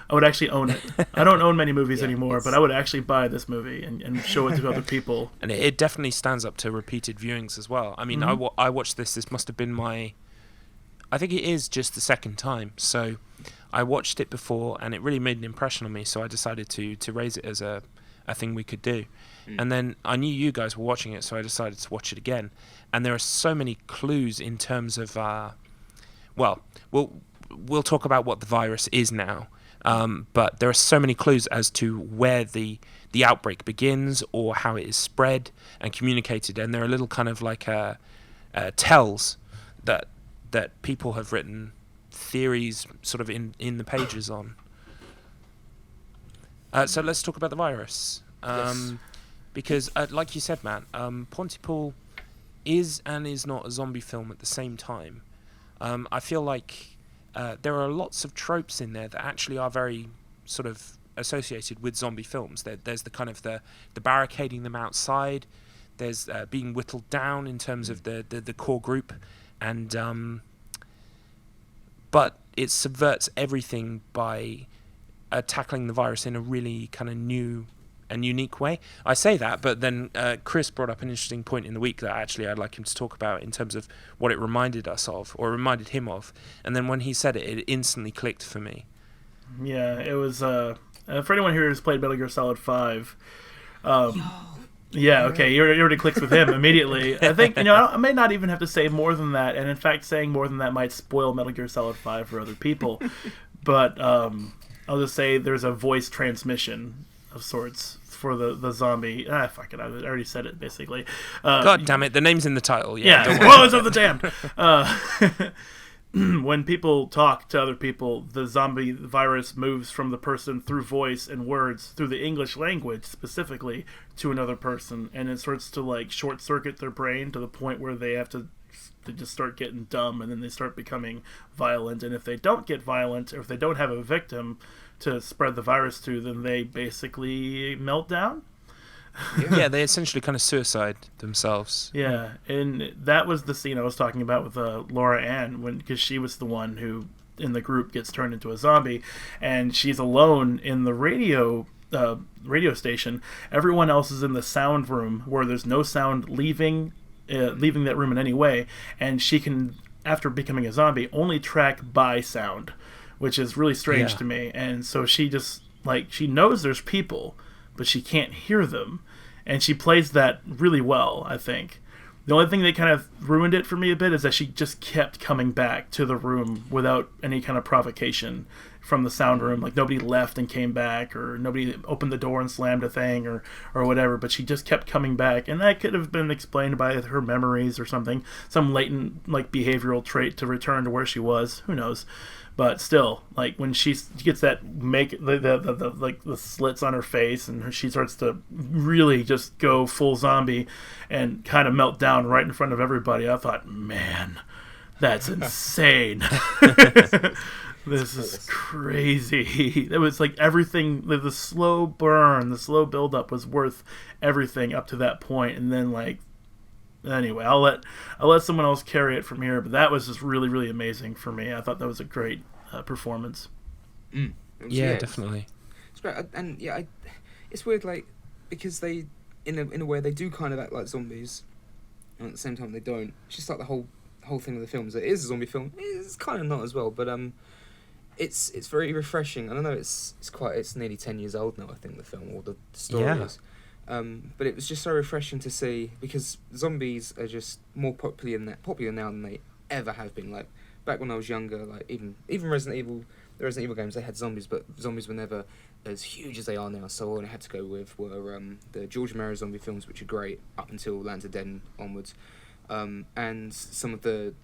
I would actually own it. I don't own many movies anymore, but I would actually buy this movie and show it to other people. And it definitely stands up to repeated viewings as well. I mean, I watched this. This must have been I think it is just the second time. So I watched it before, and it really made an impression on me. So I decided to raise it as a thing we could do. And then I knew you guys were watching it, so I decided to watch it again. And there are so many clues in terms of, we'll talk about what the virus is now. But there are so many clues as to where the outbreak begins or how it is spread and communicated. And there are little kind of like tells that people have written theories sort of in the pages on. So let's talk about the virus. Yes. Because, like you said, Matt, Pontypool is and is not a zombie film at the same time. I feel like there are lots of tropes in there that actually are very sort of associated with zombie films. There's the kind of the barricading them outside. There's being whittled down in terms of the core group, and but it subverts everything by tackling the virus in a really kind of new and unique way. I say that, but then Chris brought up an interesting point in the week that actually I'd like him to talk about in terms of what it reminded us of, or reminded him of. And then when he said it, it instantly clicked for me. Yeah, it was for anyone here who's played Metal Gear Solid 5. Yeah, okay, you already clicked with him immediately. I think, I may not even have to say more than that, and in fact, saying more than that might spoil Metal Gear Solid 5 for other people. But I'll just say there's a voice transmission of sorts for the zombie. Fuck it, I already said it, basically. God damn it, the name's in the title. Yeah, spoilers of the damned! When people talk to other people, the zombie virus moves from the person through voice and words, through the English language specifically, to another person, and it starts to like short circuit their brain to the point where they just start getting dumb, and then they start becoming violent. And if they don't get violent, or if they don't have a victim to spread the virus to, then they basically melt down. Yeah, they essentially kind of suicide themselves. Yeah, and that was the scene I was talking about with Laura Ann, because she was the one who, in the group, gets turned into a zombie, and she's alone in the radio station. Everyone else is in the sound room, where there's no sound leaving that room in any way, and she can, after becoming a zombie, only track by sound, which is really strange to me. And so she just, she knows there's people, but she can't hear them, and she plays that really well, I think. The only thing that kind of ruined it for me a bit is that she just kept coming back to the room without any kind of provocation from the sound room. Like, nobody left and came back, or nobody opened the door and slammed a thing or whatever, but she just kept coming back. And that could have been explained by her memories or something, some latent behavioral trait to return to where she was. Who knows? But still, when she gets that the slits on her face, and she starts to really just go full zombie and kind of melt down right in front of everybody, I thought, man, that's insane. This is crazy. It was everything, the slow burn, the slow buildup was worth everything up to that point, and then anyway, I'll let someone else carry it from here. But that was just really, really amazing for me. I thought that was a great performance. Yeah, definitely. It's great, and it's weird, like, because they, in a way, they do kind of act like zombies, and at the same time they don't. It's just like the whole thing of the film is that it is a zombie film. It's kind of not as well, but it's very refreshing. I don't know, it's nearly 10 years old now, I think, the film, or the story is. But it was just so refreshing to see, because zombies are just more popular now than they ever have been. Like, back when I was younger, like, even Resident Evil, the Resident Evil games, they had zombies, but zombies were never as huge as they are now. So all I had to go with were the George Romero zombie films, which are great up until Lands of Dead and onwards, and some of the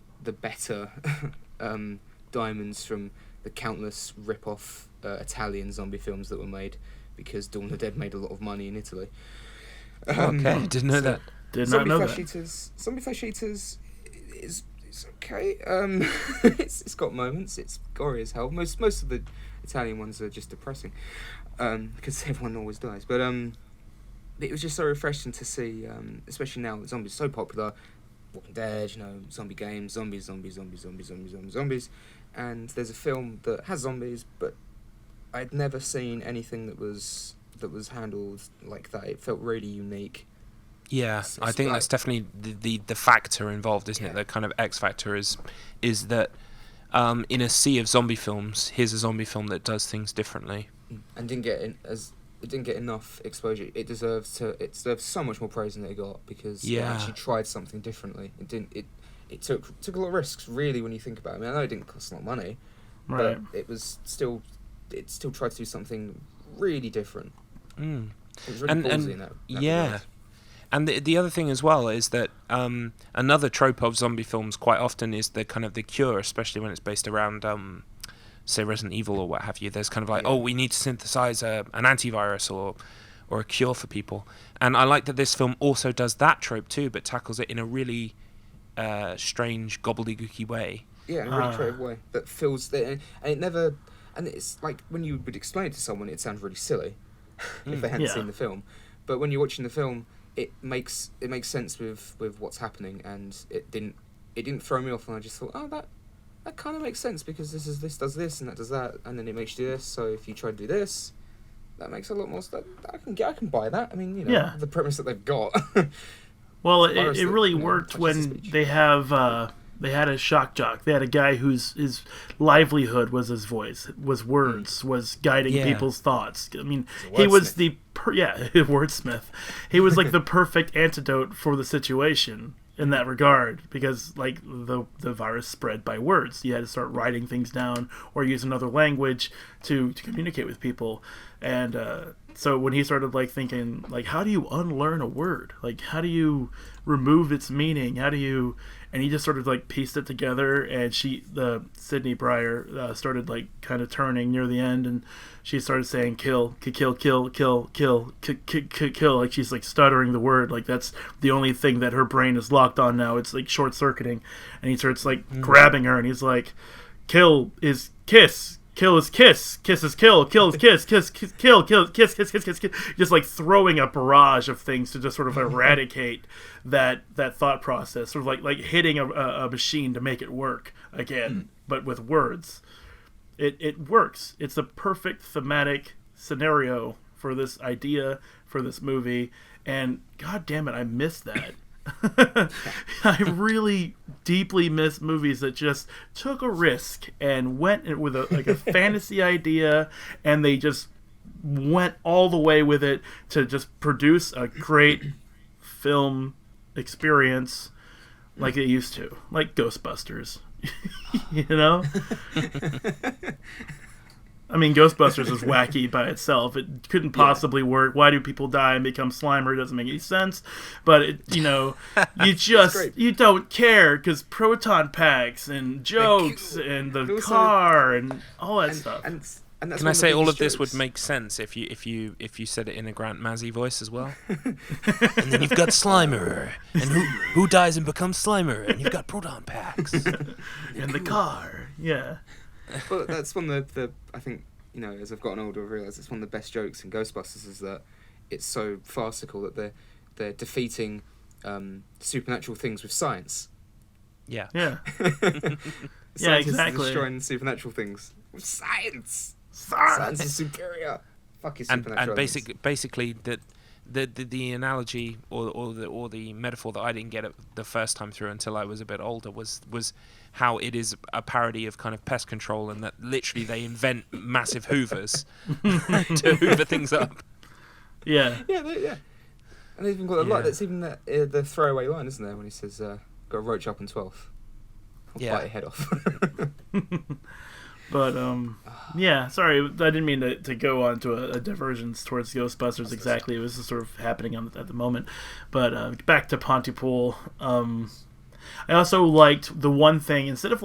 better diamonds from the countless rip-off Italian zombie films that were made, because Dawn of the Dead made a lot of money in Italy. Okay, didn't know that. Did not know that. Zombie Flesh Eaters is okay. It's got moments. It's gory as hell. Most of the Italian ones are just depressing, because everyone always dies. But it was just so refreshing to see, especially now that zombies are so popular. Walking Dead, zombie games, zombies, and there's a film that has zombies, but I'd never seen anything that was handled like that. It felt really unique. Yeah, I think that's definitely the factor involved, isn't it? The kind of X factor is that in a sea of zombie films, here's a zombie film that does things differently. And it didn't get enough exposure. It deserves so much more praise than it got, because it actually tried something differently. It took a lot of risks, really, when you think about it. I mean, I know it didn't cost a lot of money, Right. but it still tried to do something really different. It was really ballsy in that regard. And the other thing as well is that another trope of zombie films quite often is the kind of the cure, especially when it's based around, say, Resident Evil or what have you. There's kind of like, we need to synthesize an antivirus or a cure for people. And I like that this film also does that trope too, but tackles it in a really strange, gobbledygooky way. Yeah, in a really creative way that feels and it never. And it's like, when you would explain it to someone, it sounds really silly if they hadn't seen the film. But when you're watching the film, it makes sense with what's happening, and it didn't throw me off. And I just thought, that kind of makes sense, because this does this and that does that, and then it makes you do this. So if you try to do this, that makes a lot more stuff. I can buy that. I mean, the premise that they've got. Well, it really worked when they had a shock jock. They had a guy his livelihood was his voice, was words, was guiding people's thoughts. I mean, he was the wordsmith. He was like the perfect antidote for the situation in that regard, because like the virus spread by words. You had to start writing things down or use another language to communicate with people. And so when he started like thinking, like, how do you unlearn a word? Like, how do you remove its meaning? And he just sort of like pieced it together, and Sydney Brier started like kind of turning near the end, and she started saying kill, like she's like stuttering the word, like that's the only thing that her brain is locked on now. It's like short circuiting, and he starts like grabbing her, and he's like, kill is kiss, kill is kiss, kiss is kill, kill is kiss, kiss kill, kiss, just like throwing a barrage of things to just sort of eradicate that thought process, sort of like hitting a machine to make it work again, but with words. It works. It's the perfect thematic scenario for this idea, for this movie, and god damn it, I missed that. I really deeply miss movies that just took a risk and went with a fantasy idea, and they just went all the way with it to just produce a great film experience like they used to, like Ghostbusters. I mean, Ghostbusters is wacky by itself. It couldn't possibly work. Why do people die and become Slimer? It doesn't make any sense. But, you don't care, because proton packs and jokes and the car and all that stuff. And that's Can I say all of this would make sense if you said it in a Grant Mazzy voice as well? And then you've got Slimer, and who dies and becomes Slimer, and you've got proton packs and the car. Yeah. Well, that's one of the I think, as I've gotten older, I've realised it's one of the best jokes in Ghostbusters is that it's so farcical that they're defeating supernatural things with science. Yeah. Yeah. Scientists exactly. are destroying supernatural things with science. Science. Science is superior. Fuck is And supernatural. basically the analogy or the metaphor that I didn't get it the first time through until I was a bit older was how it is a parody of kind of pest control, and that literally they invent massive hoovers to hoover things up. Yeah. Yeah. And they've even got a lot. That's even the throwaway line, isn't there, when he says, "Got a roach up in 12. I'll bite your head off." But yeah, sorry, I didn't mean to go on to a divergence towards Ghostbusters exactly. It was just sort of happening at the moment. But back to Pontypool. I also liked the one thing, instead of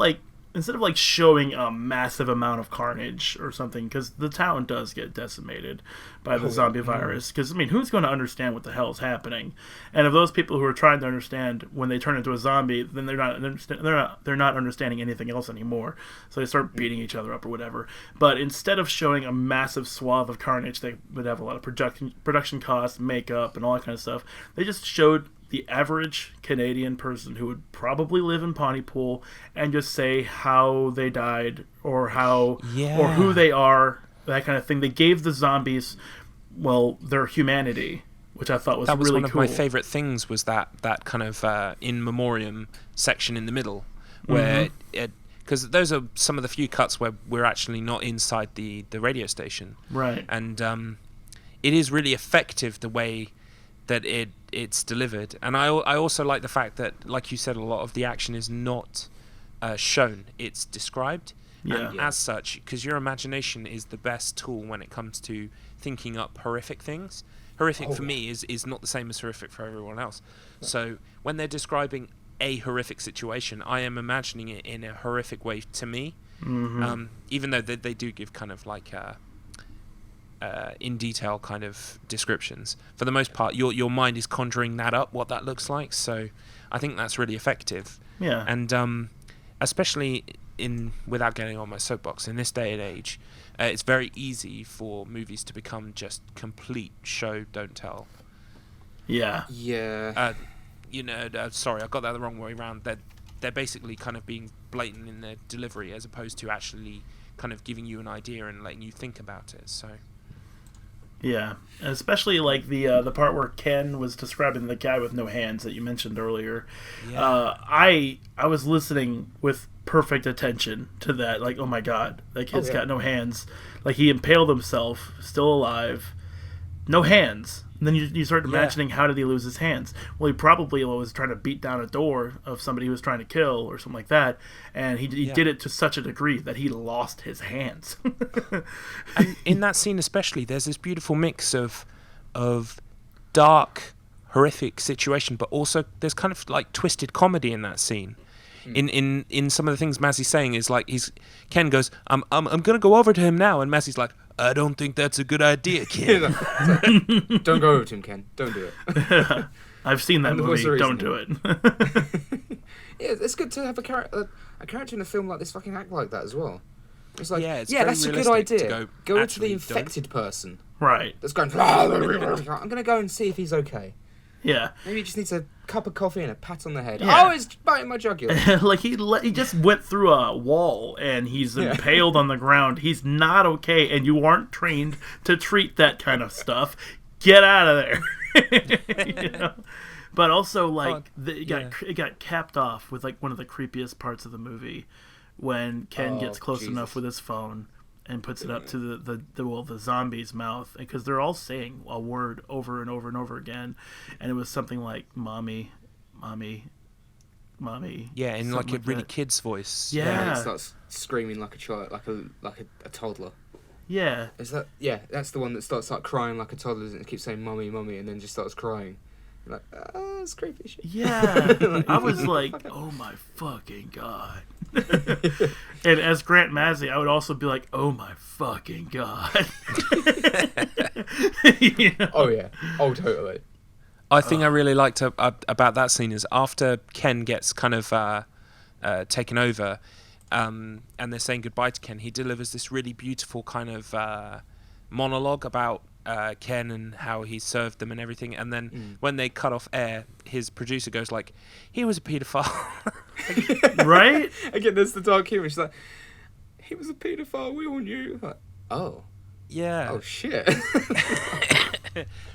showing a massive amount of carnage or something, because the town does get decimated by the zombie virus. Because I mean, who's going to understand what the hell is happening? And of those people who are trying to understand when they turn into a zombie, then they're not understanding anything else anymore. So they start beating each other up or whatever. But instead of showing a massive swath of carnage, they would have a lot of production costs, makeup, and all that kind of stuff. They just showed the average Canadian person who would probably live in Pontypool and just say how they died or or who they are, that kind of thing. They gave the zombies, their humanity, which I thought was really cool. That was one of my favourite things, was that kind of in memoriam section in the middle, where because those are some of the few cuts where we're actually not inside the radio station, right? And it is really effective the way that it's delivered. And I also like the fact that, like you said, a lot of the action is not shown, it's described. And as such, because your imagination is the best tool when it comes to thinking up horrific things. Horrific for me is not the same as horrific for everyone else. So when they're describing a horrific situation, I am imagining it in a horrific way to me. Even though they do give kind of like in detail kind of descriptions. For the most part, your mind is conjuring that up, what that looks like. So I think that's really effective. Yeah. And especially without getting on my soapbox, in this day and age, it's very easy for movies to become just complete show don't tell. Yeah. Yeah. Sorry, I got that the wrong way around. They're basically kind of being blatant in their delivery as opposed to actually kind of giving you an idea and letting you think about it. So. Yeah, especially like the part where Ken was describing the guy with no hands that you mentioned earlier. Yeah. I was listening with perfect attention to that. Like, oh my god, that kid's got no hands. Like, he impaled himself, still alive, no hands. And then you start imagining, how did he lose his hands? Well, he probably was trying to beat down a door of somebody he was trying to kill or something like that, and he did it to such a degree that he lost his hands. And in that scene especially, there's this beautiful mix of dark, horrific situation, but also there's kind of like twisted comedy in that scene. In some of the things Mazzy's saying is like Ken goes, I'm gonna go over to him now, and Mazzy's like, I don't think that's a good idea, Ken. Don't go over to him, Ken. Don't do it. I've seen that movie. Don't do it. Yeah, it's good to have a character in a film like this fucking act like that as well. It's like, that's a good idea. Go into the infected person. Right. That's going, I'm going to go and see if he's okay. Yeah. Maybe he just needs a cup of coffee and a pat on the head. Yeah. Oh, he's biting my jugular. Like, he just went through a wall and he's impaled on the ground. He's not okay, and you aren't trained to treat that kind of stuff. Get out of there. You know? But also, like, it got capped off with, like, one of the creepiest parts of the movie when Ken gets close enough with his phone and puts it up to the zombie's mouth, because they're all saying a word over and over and over again, and it was something like "mommy, mommy, mommy." Yeah, in like a really kid's voice. Yeah, it starts screaming like a child, like a toddler. Yeah, that's the one that starts like crying like a toddler, and it keeps saying "mommy, mommy," and then just starts crying. You're like, it's creepy shit. Yeah, I was like, oh my fucking god. And as Grant Mazzy, I would also be like, oh my fucking god. You know? Oh yeah, totally. I think I really liked about that scene is after Ken gets kind of taken over, and they're saying goodbye to Ken, he delivers this really beautiful kind of monologue about Ken and how he served them and everything, and then when they cut off air, his producer goes like, "He was a paedophile." Right? Again, there's the dark humor. She's like, he was a paedophile, we all knew. Like, oh. Yeah. Oh, shit.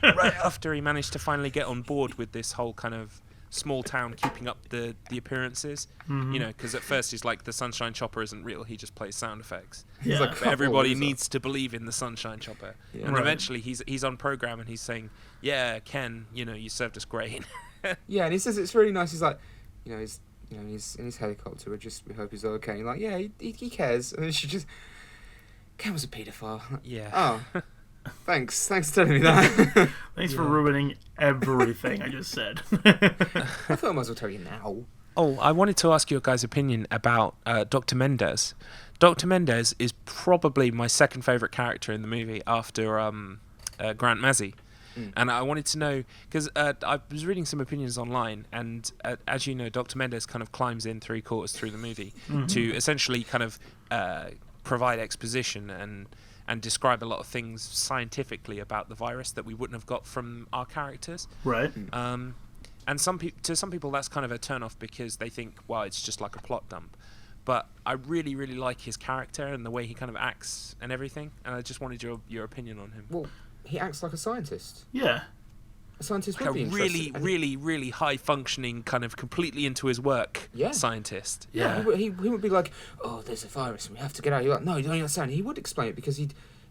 Right after he managed to finally get on board with this whole kind of small town keeping up the appearances, you know, because at first he's like, the Sunshine Chopper isn't real, he just plays sound effects. Yeah. Like, But everybody needs to believe in the Sunshine Chopper. Yeah. And Right. eventually he's on program and he's saying, yeah, Ken, you know, you served us great. Yeah, and he says it's really nice. He's like, he's in his helicopter. We hope he's okay. And like, yeah, he cares. And then she just, Ken was a paedophile. Yeah. Oh, thanks for telling me that. Thanks for ruining everything I just said. I thought I might as well tell you now. Oh, I wanted to ask your guys' opinion about Dr. Mendez. Dr. Mendez is probably my second favourite character in the movie after Grant Mazzy. And I wanted to know, because I was reading some opinions online, and as you know, Dr. Mendez kind of climbs in 3/4 through the movie to essentially kind of provide exposition and describe a lot of things scientifically about the virus that we wouldn't have got from our characters. Right. And to some people that's kind of a turn-off because they think, well, it's just like a plot dump. But I really, really like his character and the way he kind of acts and everything, and I just wanted your opinion on him. Well, he acts like a scientist. Yeah. A scientist Like would a be really, interested. really, really high-functioning, kind of completely into his work Yeah. scientist. Yeah, he would be like, oh, there's a virus and we have to get out. You're like, no, you don't understand. He would explain it because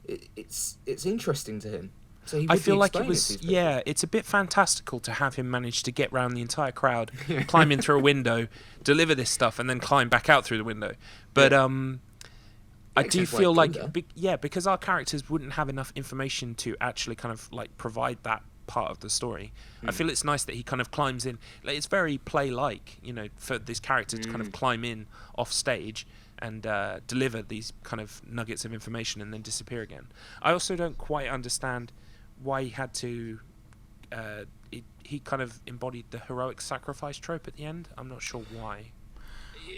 it's interesting to him. So he would I feel be like it explaining was, to these people. yeah, it's a bit fantastical to have him manage to get round the entire crowd, climb in through a window, deliver this stuff, and then climb back out through the window. But I do Makes sense feel why like, he'd do because our characters wouldn't have enough information to actually kind of like provide that part of the story. I feel it's nice that he kind of climbs in. Like, it's very play-like, you know, for this character to kind of climb in off stage and deliver these kind of nuggets of information and then disappear again. I also don't quite understand why he had to. He kind of embodied the heroic sacrifice trope at the end. I'm not sure why.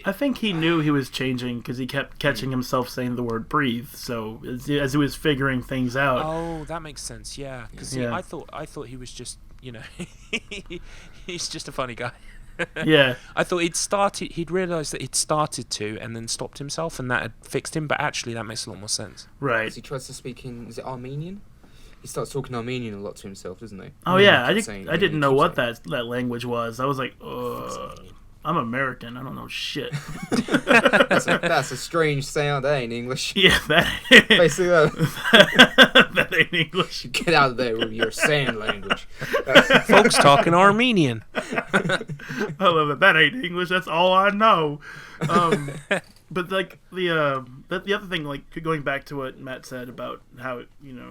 I think he knew he was changing because he kept catching himself saying the word breathe. So as he was figuring things out. Oh, that makes sense. Yeah, because Yeah. I thought he was just, you know, he's just a funny guy. Yeah. I thought he'd realised that he'd started to and then stopped himself and that had fixed him, but actually that makes a lot more sense. Right. Because he tries to speak in, is it Armenian? He starts talking Armenian a lot to himself, doesn't he? Oh yeah, I Keeps saying- didn't know keeps what saying- that language was. I was like, I'm American. I don't know shit. That's a strange sound, eh, in English. Yeah, that Basically, that ain't English. get out of there with your sand language. Folks talking Armenian. I love it. That ain't English. That's all I know. But like the other thing, like going back to what Matt said about how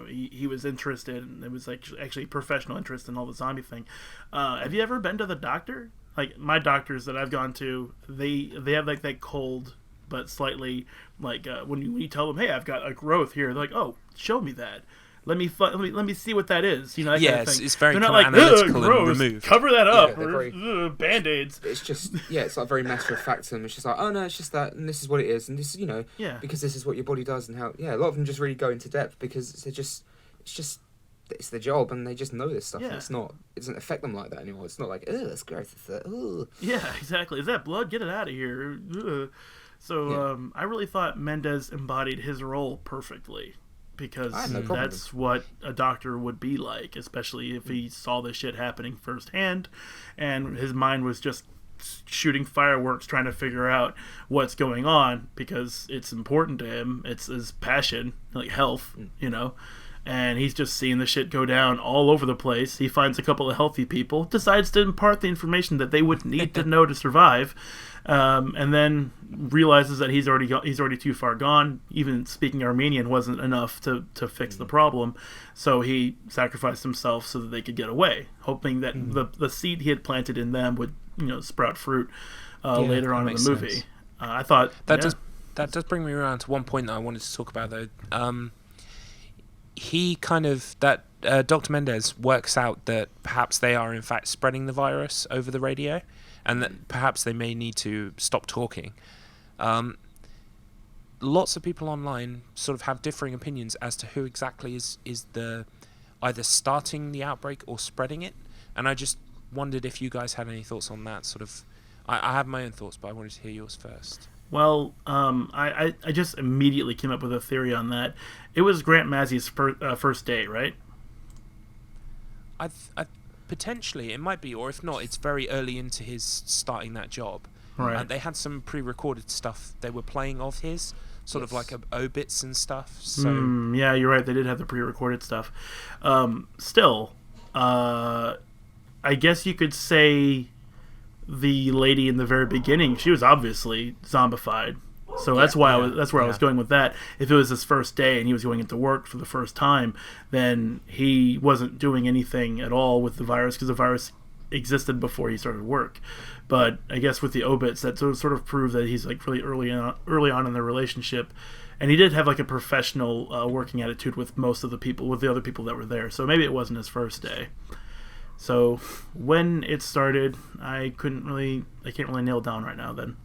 he was interested and it was like actually professional interest in all the zombie thing. Have you ever been to the doctor? Like my doctors that I've gone to, they have like that cold but slightly like when you tell them, hey, I've got a growth here, they're like, oh, show me that. Let me see what that is. You know, that kind of thing. It's very They're kind not of like, analytical and gross, removed. cover that up, they're or Band-Aids. It's just, it's like very matter of fact to them. It's just like, oh no, it's just that, and this is what it is, and this, Yeah. because this is what your body does, and how, a lot of them just really go into depth because it's their job, and they just know this stuff. Yeah. And it doesn't affect them like that anymore. It's not like, that's gross. It's that, ugh. Yeah, exactly. Is that blood? Get it out of here. Ugh. So I really thought Mendez embodied his role perfectly because I had no problem that's what a doctor would be like, especially if he saw this shit happening firsthand and his mind was just shooting fireworks trying to figure out what's going on because it's important to him. It's his passion, like health, and he's just seeing the shit go down all over the place. He finds a couple of healthy people, decides to impart the information that they would need to know to survive, and then realizes that he's already too far gone. Even speaking Armenian wasn't enough to fix the problem, so he sacrificed himself so that they could get away, hoping that the seed he had planted in them would sprout fruit later on in the movie. Sense. I thought that does bring me around to one point that I wanted to talk about though. He kind of Dr. Mendez works out that perhaps they are in fact spreading the virus over the radio, and that perhaps they may need to stop talking. Lots of people online sort of have differing opinions as to who exactly is the either starting the outbreak or spreading it. And I just wondered if you guys had any thoughts on that sort of. I have my own thoughts, but I wanted to hear yours first. Well, I just immediately came up with a theory on that. It was Grant Mazzy's first day, right? I potentially it might be, or if not, it's very early into his starting that job. Right. They had some pre-recorded stuff they were playing of his, sort of like obits and stuff. So yeah, you're right. They did have the pre-recorded stuff. Still, I guess you could say the lady in the very beginning, she was obviously zombified. So that's why I was going with that. If it was his first day and he was going into work for the first time, then he wasn't doing anything at all with the virus because the virus existed before he started work. But I guess with the obits, that sort of proved that he's like really early on in their relationship, and he did have like a professional working attitude with most of the people, with the other people that were there. So maybe it wasn't his first day. So when it started, I can't really nail down right now. Then,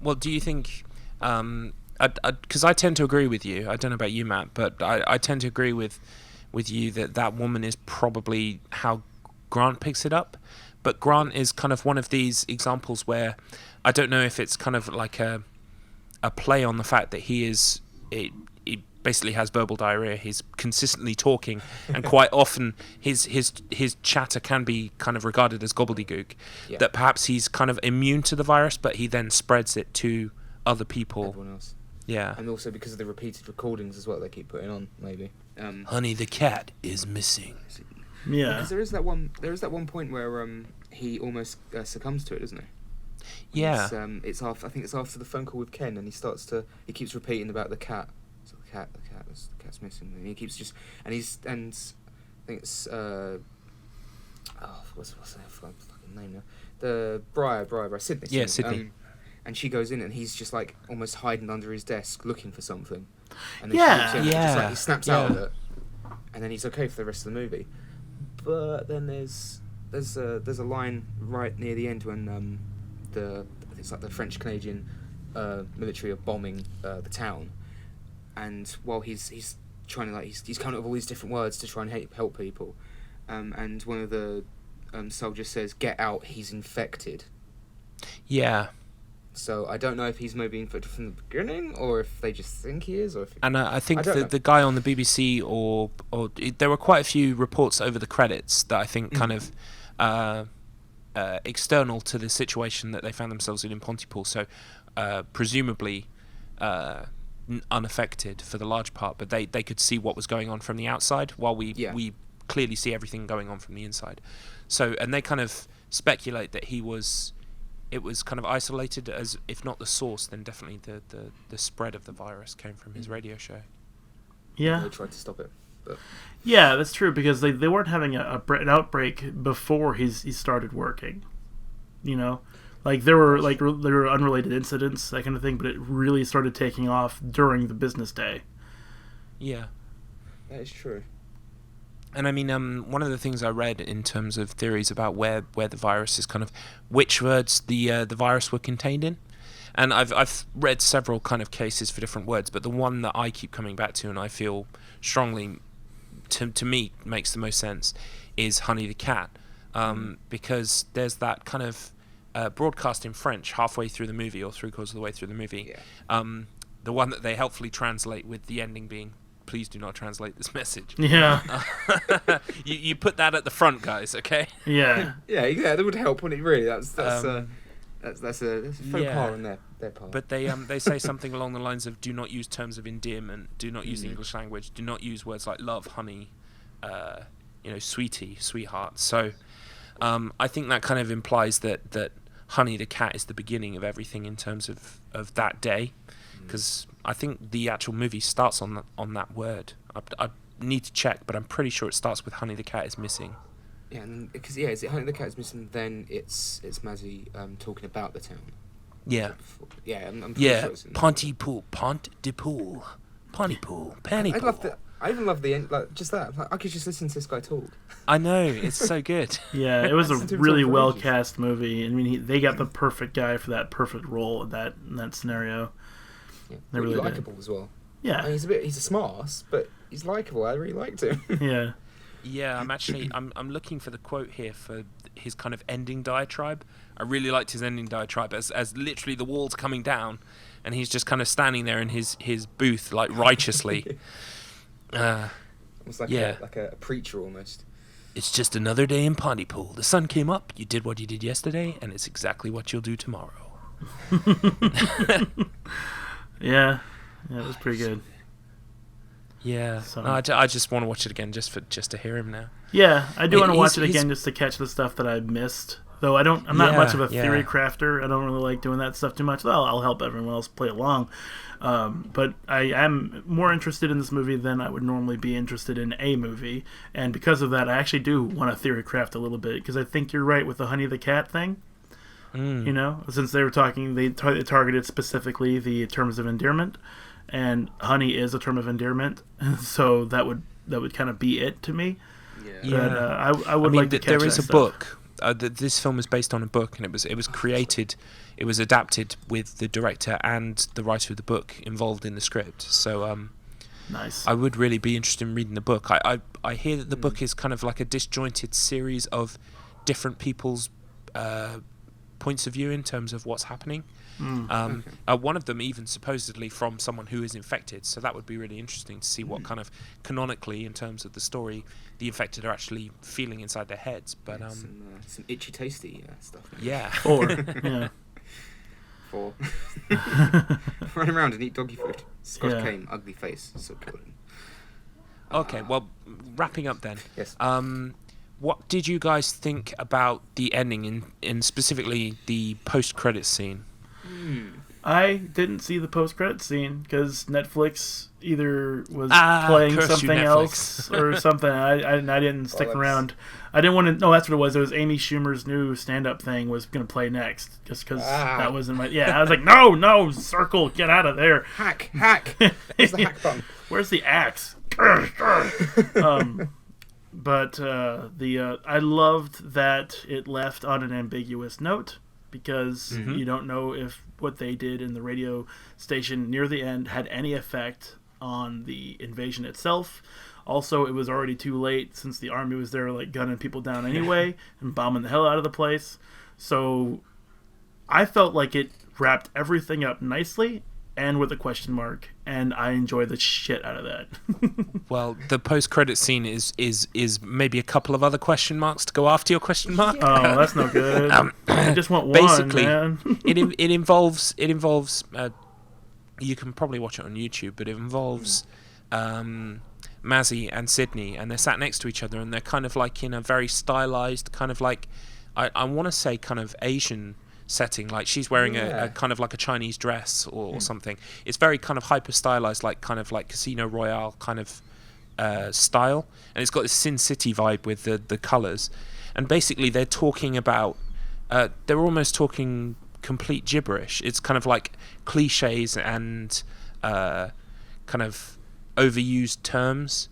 well, do you think? Because I tend to agree with you. I don't know about you, Matt, but I tend to agree with you that woman is probably how Grant picks it up. But Grant is kind of one of these examples where I don't know if it's kind of like a play on the fact that he basically has verbal diarrhea. He's consistently talking, and quite often his chatter can be kind of regarded as gobbledygook. Yeah. That perhaps he's kind of immune to the virus, but he then spreads it to other people. Everyone else. Yeah. And also because of the repeated recordings as well they keep putting on, maybe. Honey, the cat is missing. Yeah. Because there is that one point where he almost succumbs to it, isn't he? Yeah. It's after, I think it's after the phone call with Ken, and he keeps repeating about the cat. So the cat's missing. And he keeps I think it's what's that fucking name now? The Briar, Sydney. Yeah, Sydney. And she goes in, and he's just like almost hiding under his desk looking for something. And then he snaps out of it, and then he's okay for the rest of the movie. But then there's a line right near the end when it's like the French Canadian military are bombing the town, and while he's trying to he's coming up with all these different words to try and help people, and one of the soldiers says, "Get out, he's infected." Yeah. So I don't know if he's maybe infected from the beginning, or if they just think he is, or if. And I think the guy on the BBC or there were quite a few reports over the credits that I think kind of external to the situation that they found themselves in Pontypool. So presumably unaffected for the large part, but they could see what was going on from the outside, while we clearly see everything going on from the inside. So, and they kind of speculate that it was kind of isolated as, if not the source, then definitely the spread of the virus came from his radio show. Yeah. They tried to stop it. But. Yeah, that's true, because they weren't having an outbreak before he started working. You know? Like there were unrelated incidents, that kind of thing, but it really started taking off during the business day. Yeah. That is true. And I mean, one of the things I read in terms of theories about where the virus is kind of, which words the virus were contained in, and I've read several kind of cases for different words, but the one that I keep coming back to and I feel strongly, to me, makes the most sense, is Honey the cat, because there's that kind of broadcast in French halfway through the movie or 3/4 of the way through the movie, the one that they helpfully translate with the ending being, "Please do not translate this message." Yeah. You put that at the front, guys. Okay. Yeah. Yeah. That would help, wouldn't it? Really, that's a faux pas on their part. But they say something along the lines of, "Do not use terms of endearment. Do not use the English language. Do not use words like love, honey, sweetie, sweetheart." So, I think that kind of implies that Honey the cat is the beginning of everything in terms of that day. Because I think the actual movie starts on that word. I need to check, but I'm pretty sure it starts with Honey the cat is missing. Yeah, and because is it Honey the cat is missing? Then it's Mazzy talking about the town. Yeah. Yeah, I'm pretty sure it's in Pontypool, Pont-du-pool, Pontypool, Pantypool. I even love the end, just that. I could just listen to this guy talk. I know, it's so good. Yeah, it was a really well cast movie. I mean, they got the perfect guy for that perfect role in that scenario. Yeah, they really really likable as well. Yeah, I mean, he's a smart ass, but he's likable. I really liked him. Yeah. Yeah, I'm looking for the quote here for his kind of ending diatribe. I really liked his ending diatribe as literally the wall's coming down, and he's just kind of standing there in his booth like righteously. Almost like a preacher almost. It's just another day in Pontypool. The sun came up, you did what you did yesterday, and it's exactly what you'll do tomorrow. Yeah, it was pretty good. Yeah, So- no, I just want to watch it again just to hear him now. Yeah, I do want to watch it he's- again just to catch the stuff that I missed. Though I'm not much of a Yeah. theory crafter. I don't really like doing that stuff too much. Well, I'll help everyone else play along. But I am more interested in this movie than I would normally be interested in a movie. And because of that, I actually do want to theory craft a little bit. Because I think you're right with the Honey the Cat thing. You know, since they were talking, they targeted specifically the terms of endearment. And honey is a term of endearment. So that would kind of be it to me. Yeah. But I would like to catch there that is a stuff. book. This film is based on a book, and it was created, it was adapted with the director and the writer of the book involved in the script. So Nice. I would really be interested in reading the book. I hear that the book is kind of like a disjointed series of different people's points of view in terms of what's happening. One of them even supposedly from someone who is infected, so that would be really interesting to see what kind of canonically in terms of the story the infected are actually feeling inside their heads. But some itchy tasty stuff. yeah. Or yeah. For run around and eat doggy food. Scotch Yeah. cane, ugly face, so Jordan. Okay, well, wrapping up then. Yes. What did you guys think about the ending, in specifically the post-credits scene? I didn't see the post-credit scene because Netflix either was Ah, playing curse you, something Netflix. else or something. I didn't stick around. I didn't want to. No, that's what it was. It was Amy Schumer's new stand-up thing was going to play next, just because that wasn't my. Yeah, I was like, no, circle, get out of there. Hack. Where's the hack button? Where's the axe? But I loved that it left on an ambiguous note because you don't know if what they did in the radio station near the end had any effect on the invasion itself. Also, it was already too late since the army was there, like gunning people down anyway and bombing the hell out of the place. So I felt like it wrapped everything up nicely and with a question mark, and I enjoy the shit out of that. Well, the post-credit scene is maybe a couple of other question marks to go after your question mark. Oh, that's no good. I just want one, basically, man. it involves. You can probably watch it on YouTube, but it involves Mazzy and Sydney, and they're sat next to each other, and they're kind of like in a very stylized, kind of like I want to say kind of Asian setting, like she's wearing a kind of like a Chinese dress or something. It's very kind of hyper stylized, like kind of like Casino Royale kind of style, and it's got this Sin City vibe with the colors. And basically they're talking about they're almost talking complete gibberish. It's kind of like cliches and kind of overused terms.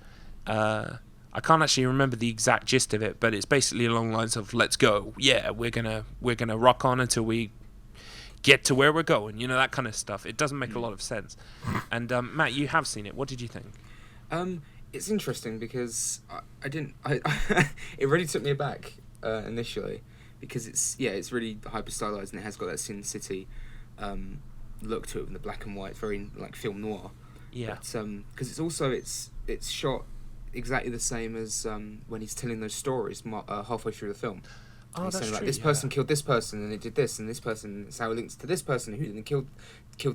I can't actually remember the exact gist of it, but it's basically along the lines of "Let's go, yeah, we're gonna rock on until we get to where we're going," you know, that kind of stuff. It doesn't make a lot of sense. And Matt, you have seen it. What did you think? It's interesting because I didn't. It really took me aback initially because it's really hyper stylized and it has got that Sin City look to it in the black and white, very like film noir. Yeah. But because it's shot exactly the same as when he's telling those stories halfway through the film. Oh, he's that's saying, true. like, this person killed this person and it did this, and this person, it's how it links to this person who then killed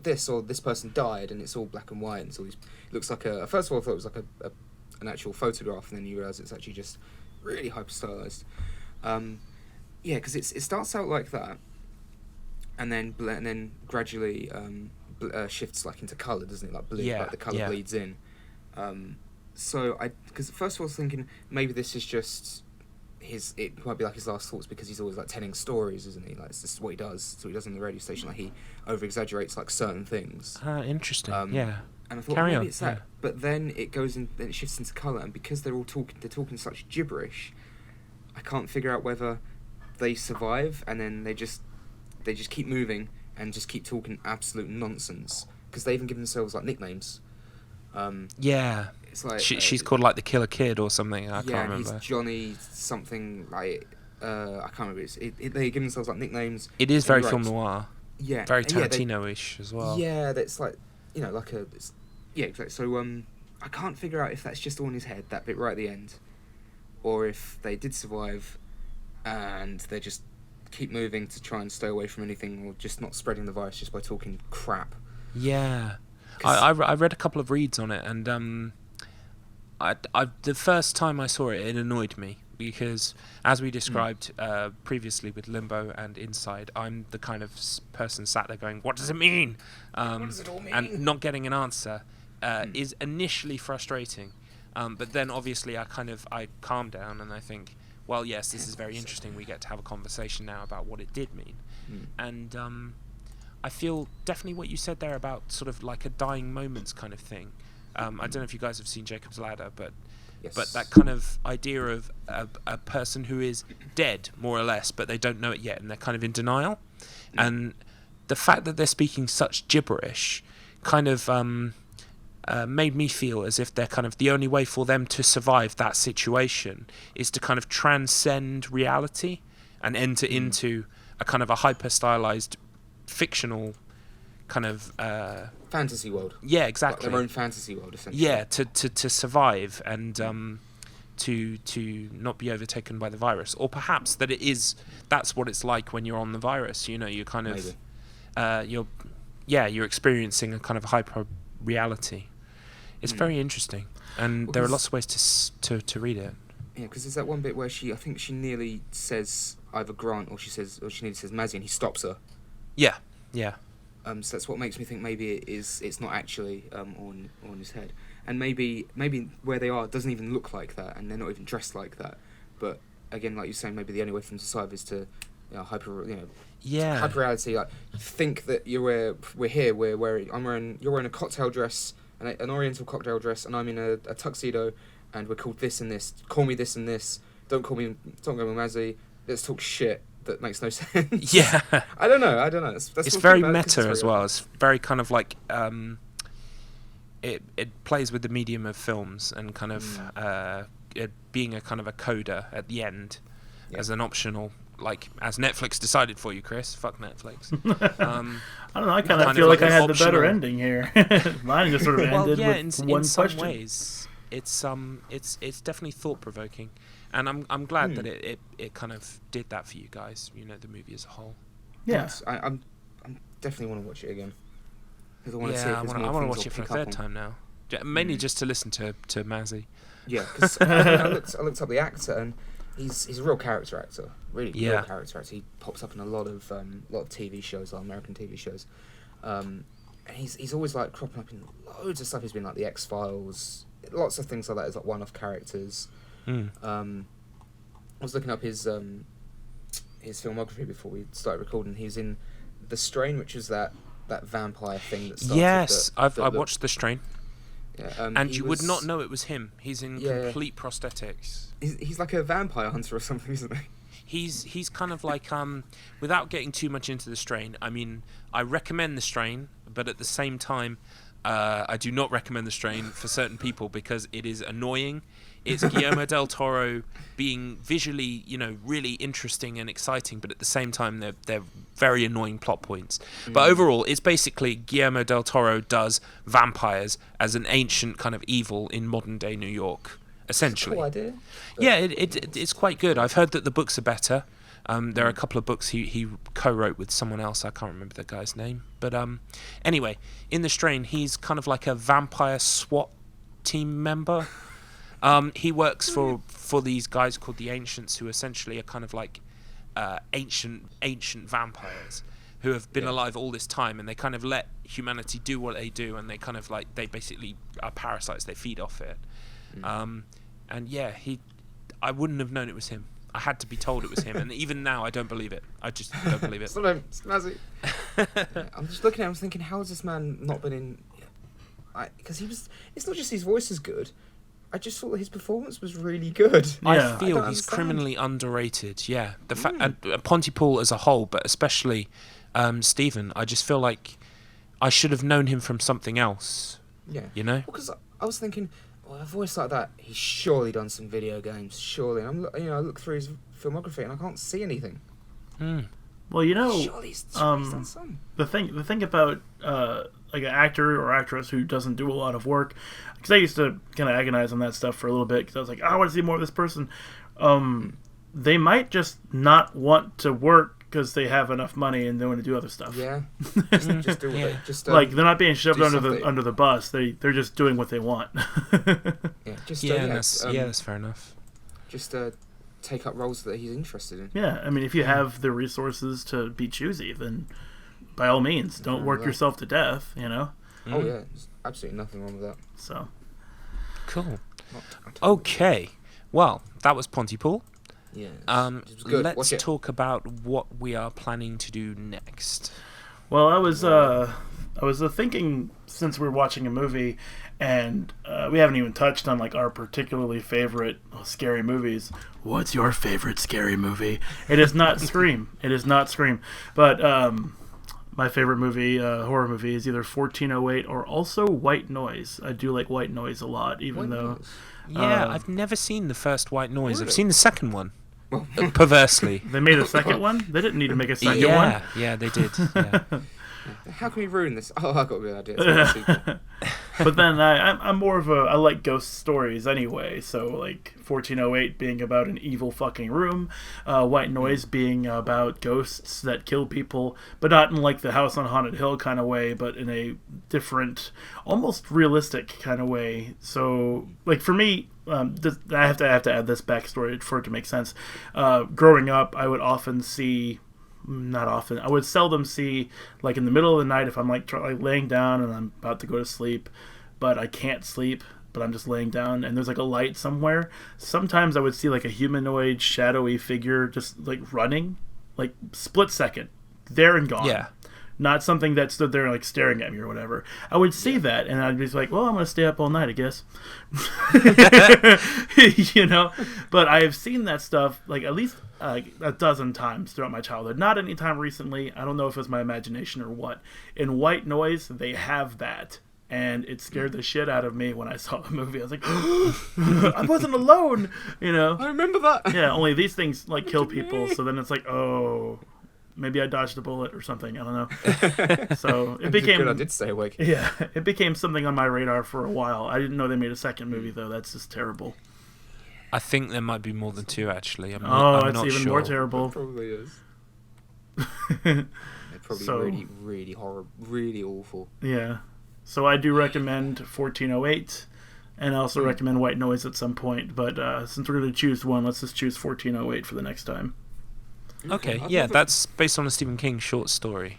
this, or this person died, and it's all black and white, and so it looks like first of all I thought it was like an actual photograph, and then you realise it's actually just really hyper stylized. Because it starts out like that, and then gradually shifts like into colour, doesn't it? Like blue, like the colour bleeds in. So because first of all I was thinking maybe this is just it might be like his last thoughts because he's always like telling stories, isn't he? Like it's just what he does. It's what he does on the radio station. Like he over exaggerates like certain things. Interesting. Yeah. And I thought Carry maybe on, it's that, yeah. but then it shifts into colour, and because they're talking such gibberish, I can't figure out whether they survive and then they just keep moving and just keep talking absolute nonsense because they even give themselves like nicknames. It's like she's called like the Killer Kid or something. I can't remember. He's Johnny something like I can't remember. They give themselves like nicknames. It is very film noir. Yeah, very Tarantino-ish as well. Yeah, that's like like a exactly. So I can't figure out if that's just all in his head, that bit right at the end, or if they did survive and they just keep moving to try and stay away from anything, or just not spreading the virus just by talking crap. Yeah, I read a couple of reads on it, and the first time I saw it, it annoyed me because, as we described previously with Limbo and Inside, I'm the kind of person sat there going, "What does it mean?" What does it all mean? And not getting an answer is initially frustrating, but then obviously I calm down and I think, well, yes, this is very interesting. We get to have a conversation now about what it did mean, and I feel definitely what you said there about sort of like a dying moments kind of thing. I don't know if you guys have seen Jacob's Ladder, but that kind of idea of a person who is dead, more or less, but they don't know it yet, and they're kind of in denial. And the fact that they're speaking such gibberish kind of made me feel as if they're kind of the only way for them to survive that situation is to kind of transcend reality and enter into a kind of a hyper-stylized, fictional kind of fantasy world. Yeah, exactly. Like their own fantasy world, essentially. Yeah, to survive and to not be overtaken by the virus, or perhaps that's what it's like when you're on the virus. You kind of you're experiencing a kind of hyper reality. It's very interesting, and there are lots of ways to read it. Yeah, because there's that one bit where I think she nearly says either Grant or she nearly says Mazzy, and he stops her. Yeah. So that's what makes me think maybe it's not actually on his head, and maybe where they are doesn't even look like that, and they're not even dressed like that. But again, like you're saying, maybe the only way for them to survive is to hyper reality. Like think that we're here. You're wearing a cocktail dress, an Oriental cocktail dress, and I'm in a tuxedo, and we're called this and this. Call me this and this. Don't go with Mazzy. Let's talk shit. That makes no sense. Yeah. I don't know. That's it's very meta as well. It's very kind of like it plays with the medium of films and kind of it being a kind of a coda at the end as an optional, like as Netflix decided for you, Chris. Fuck Netflix. I don't know. I kind of feel like I had the better ending here. Mine just sort of ended with one question. In some ways, it's definitely thought provoking. And I'm glad that it kind of did that for you guys. The movie as a whole. Yeah, I'm definitely want to watch it again. I want to watch it for a third time now. Mainly just to listen to Mazzy. Yeah, because I looked up the actor, and he's a real character actor. Really real character actor. He pops up in a lot of TV shows, like American TV shows. And he's always like cropping up in loads of stuff. He's been like the X-Files, lots of things like that as like one-off characters. I was looking up his filmography before we started recording. He was in The Strain, which was that vampire thing that started. Yes, I watched The Strain. Yeah, and you would not know it was him. He's in complete prosthetics. He's like a vampire hunter or something, isn't he? He's kind of like without getting too much into The Strain. I mean, I recommend The Strain, but at the same time, I do not recommend The Strain for certain people because it is annoying. It's Guillermo del Toro being visually, really interesting and exciting, but at the same time, they're very annoying plot points. But overall, it's basically Guillermo del Toro does vampires as an ancient kind of evil in modern day New York, essentially. Cool idea. Yeah, it's quite good. I've heard that the books are better. There are a couple of books he co-wrote with someone else. I can't remember the guy's name. But anyway, in The Strain, he's kind of like a vampire SWAT team member. He works for these guys called the Ancients, who essentially are kind of like ancient vampires who have been alive all this time, and they kind of let humanity do what they do, and they kind of like they basically are parasites. They feed off it. And yeah, I wouldn't have known it was him. I had to be told it was him, and even now I don't believe it. I just don't believe it. It's not him. It's Mazzy. I'm just looking at him, thinking, how has this man not been in? Because it's not just his voice is good. I just thought his performance was really good. Yeah. I feel he's criminally underrated. Yeah, the fact Pontypool as a whole, but especially Stephen. I just feel like I should have known him from something else. Yeah, you know. Because I was thinking, well, a voice like that, he's surely done some video games. Surely, and I look through his filmography and I can't see anything. Well, Surely he's done some. the thing about like an actor or actress who doesn't do a lot of work, because I used to kind of agonize on that stuff for a little bit because I was like, I want to see more of this person. They might just not want to work because they have enough money and they want to do other stuff. Yeah, just do it. Just like they're not being shoved under something. the bus. They're just doing what they want. That's fair enough. Just take up roles that he's interested in. Yeah, I mean, if you have the resources to be choosy, then by all means, don't work yourself to death. Oh yeah, there's absolutely nothing wrong with that. So cool. Okay, well, that was Pontypool. Yeah. It was good. Let's talk about what we are planning to do next. Well, I was thinking, since we're watching a movie, and we haven't even touched on like our particularly favorite scary movies. What's your favorite scary movie? It is not Scream. It is not Scream. But my favorite movie, horror movie, is either 1408 or also White Noise. I do like White Noise a lot, even though. Yeah, I've never seen the first White Noise. Really? I've seen the second one. Perversely. They made a second one? They didn't need to make a second one. Yeah, they did. Yeah. How can we ruin this? Oh, I got a good idea. It's not a sequel. But then I'm more of I like ghost stories anyway. So like 1408 being about an evil fucking room, White Noise being about ghosts that kill people, but not in like the House on Haunted Hill kind of way, but in a different, almost realistic kind of way. So like for me, I have to add this backstory for it to make sense. Growing up, I would often see. Not often. I would seldom see, like in the middle of the night, if I'm like laying down and I'm about to go to sleep, but I can't sleep, but I'm just laying down and there's like a light somewhere. Sometimes I would see like a humanoid, shadowy figure just like running, like split second, there and gone. Yeah. Not something that stood there like staring at me or whatever. I would see that and I'd be like, well, I'm going to stay up all night, I guess. But I have seen that stuff like at least a dozen times throughout my childhood. Not any time recently. I don't know if it's my imagination or what. In White Noise, they have that. And it scared the shit out of me when I saw the movie. I was like, I wasn't alone, I remember that. Yeah, only these things like kill people. So then it's like, oh... Maybe I dodged a bullet or something. I don't know. So it became. Good, I did stay awake. Yeah, it became something on my radar for a while. I didn't know they made a second movie though. That's just terrible. I think there might be more than two actually. I'm it's not even sure. more terrible. It probably is. They're probably really horrible, really awful. Yeah. So I do recommend 1408, and I also recommend White Noise at some point. But since we're going to choose one, let's just choose 1408 for the next time. Okay, yeah, that's based on a Stephen King short story.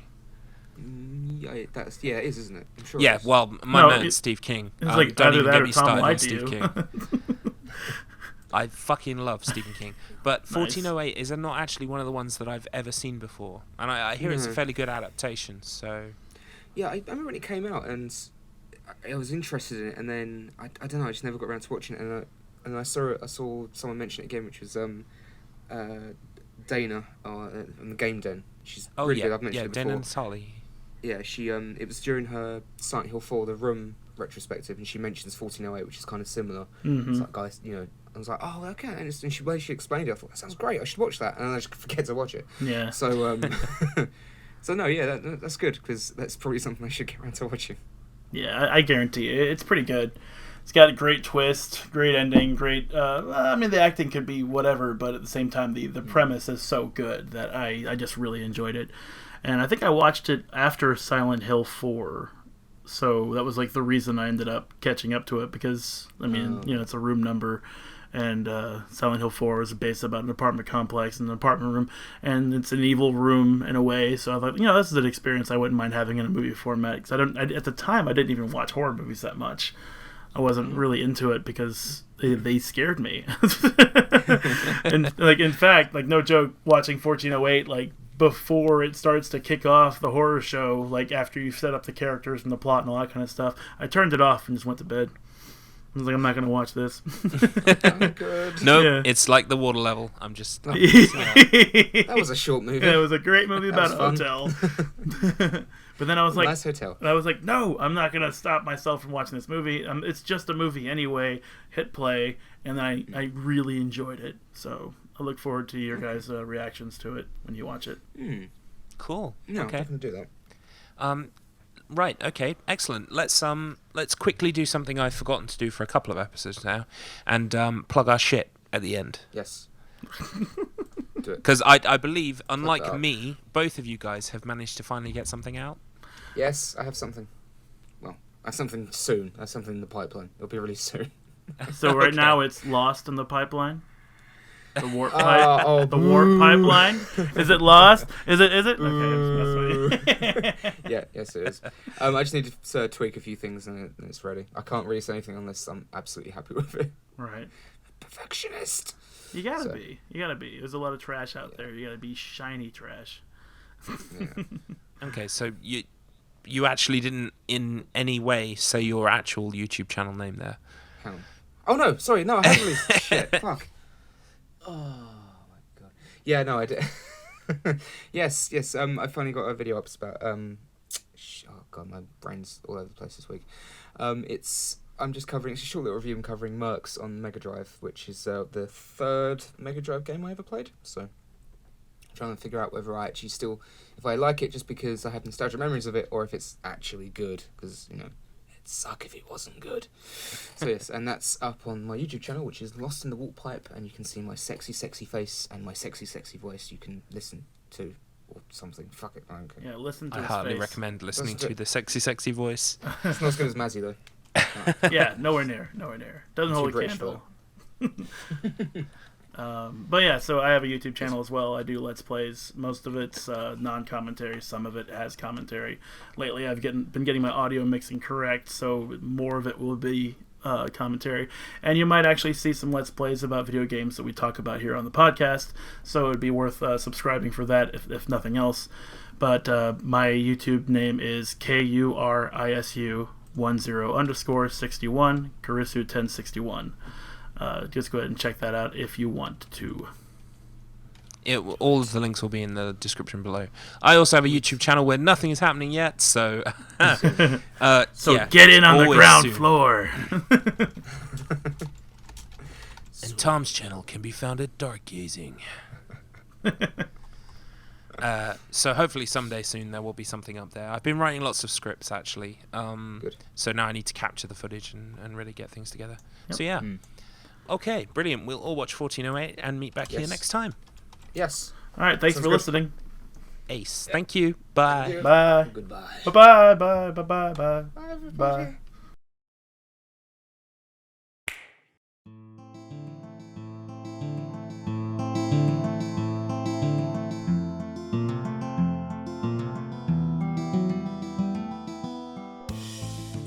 Yeah, it is, isn't it? I'm sure. Yeah, well, my man, Steve King. It's like don't either even that get or me Tom started lied on to Steve you. King. I fucking love Stephen King, but 1408 is not actually one of the ones that I've ever seen before, and I hear it's a fairly good adaptation. So, yeah, I remember when it came out, and I was interested in it, and then I don't know, I just never got around to watching it, and I saw someone mention it again, which was Dana on the Game Den. She's really good. I've mentioned it before. Dana and Sully. Yeah, she it was during her Silent Hill 4 The Room retrospective, and she mentions 1408, which is kind of similar. Mm-hmm. It's like, guys, I was like, oh, okay, and she explained it, I thought, that sounds great, I should watch that, and then I just forget to watch it. Yeah. So so no, yeah, that's good, because that's probably something I should get around to watching. Yeah, I guarantee you, it's pretty good. It's got a great twist, great ending, great... I mean, the acting could be whatever, but at the same time, the premise is so good that I just really enjoyed it. And I think I watched it after Silent Hill 4, so that was like the reason I ended up catching up to it, because, I mean, it's a room number, and Silent Hill 4 was based about an apartment complex and an apartment room, and it's an evil room in a way, so I thought, this is an experience I wouldn't mind having in a movie format, because at the time, I didn't even watch horror movies that much. I wasn't really into it because they scared me. And like, in fact, like, no joke, watching 1408, like, before it starts to kick off the horror show, like after you've set up the characters and the plot and all that kind of stuff, I turned it off and just went to bed. I was like, I'm not going to watch this. No, it's like the water level. I'm just... That was a short movie. Yeah, it was a great movie about a hotel. But then I was like, Nice hotel. no, I'm not gonna stop myself from watching this movie. It's just a movie anyway. Hit play, and I really enjoyed it. So I look forward to your guys' reactions to it when you watch it. Cool. No, Okay. I'm going to do that. Right. Okay. Excellent. Let's quickly do something I've forgotten to do for a couple of episodes now, and plug our shit at the end. Yes. Do it. Because I believe, unlike that up. me, both of you guys have managed to finally get something out. Yes, I have something. Well, I have something soon. I have something in the pipeline. It'll be released soon. So right now it's lost in the pipeline. The warp pipe. The warp pipeline. Is it lost? Is it? Okay, I'm just messing with you. Yeah, yes it is. I just need to tweak a few things and it's ready. I can't release anything unless I'm absolutely happy with it. Right. Perfectionist. You gotta be. There's a lot of trash out there. You gotta be shiny trash. Yeah. Okay, so you actually didn't in any way say your actual YouTube channel name there. Hang on. Oh no, sorry, no, I haven't released. Shit, fuck. Oh my god. Yeah, no, I did. yes. I finally got a video up. It's about oh god, my brain's all over the place this week. I'm just covering. It's a short little review. I'm covering Mercs on Mega Drive, which is the third Mega Drive game I ever played. So, I'm trying to figure out whether I actually still, if I like it just because I have nostalgic memories of it, or if it's actually good. Because it'd suck if it wasn't good. So yes, and that's up on my YouTube channel, which is Lost in the Warp Pipe, and you can see my sexy face and my sexy voice. You can listen to. Or something. Fuck it. I don't care. Yeah, listen to I his hardly face. recommend listening Listen to the sexy voice. It's not as good as Mazzy though. Yeah, nowhere near. Doesn't hold a British candle. But yeah, so I have a YouTube channel as well. I do Let's Plays. Most of it's non-commentary. Some of it has commentary. Lately, I've been getting my audio mixing correct, so more of it will be commentary. And you might actually see some Let's Plays about video games that we talk about here on the podcast, so it would be worth subscribing for that, if nothing else. But my YouTube name is KURISU 10_61 Kurisu 1061. Just go ahead and check that out if you want to. All of the links will be in the description below. I also have a YouTube channel where nothing is happening yet, so get in on the ground floor. And Tom's channel can be found at Dark Gazing. So hopefully someday soon there will be something up there. I've been writing lots of scripts actually. Good. So now I need to capture the footage and really get things together. Yep. So yeah. Okay, brilliant. We'll all watch 1408 and meet back here next time. Yes. All right, thanks for listening. Ace. Yep. Thank you. Bye. Thank you. Bye. Goodbye. Bye. Bye. Bye. Bye. Bye. Bye, everybody. Bye.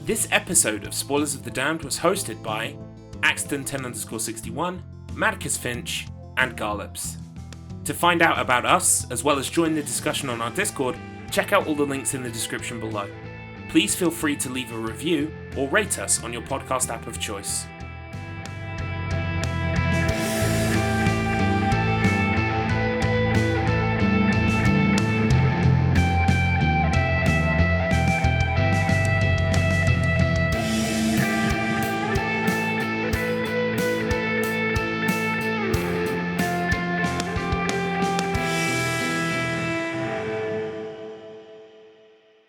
This episode of Spoilers of the Damned was hosted by Axton10_61, Madcus Finch, and Garlips. To find out about us, as well as join the discussion on our Discord, check out all the links in the description below. Please feel free to leave a review or rate us on your podcast app of choice.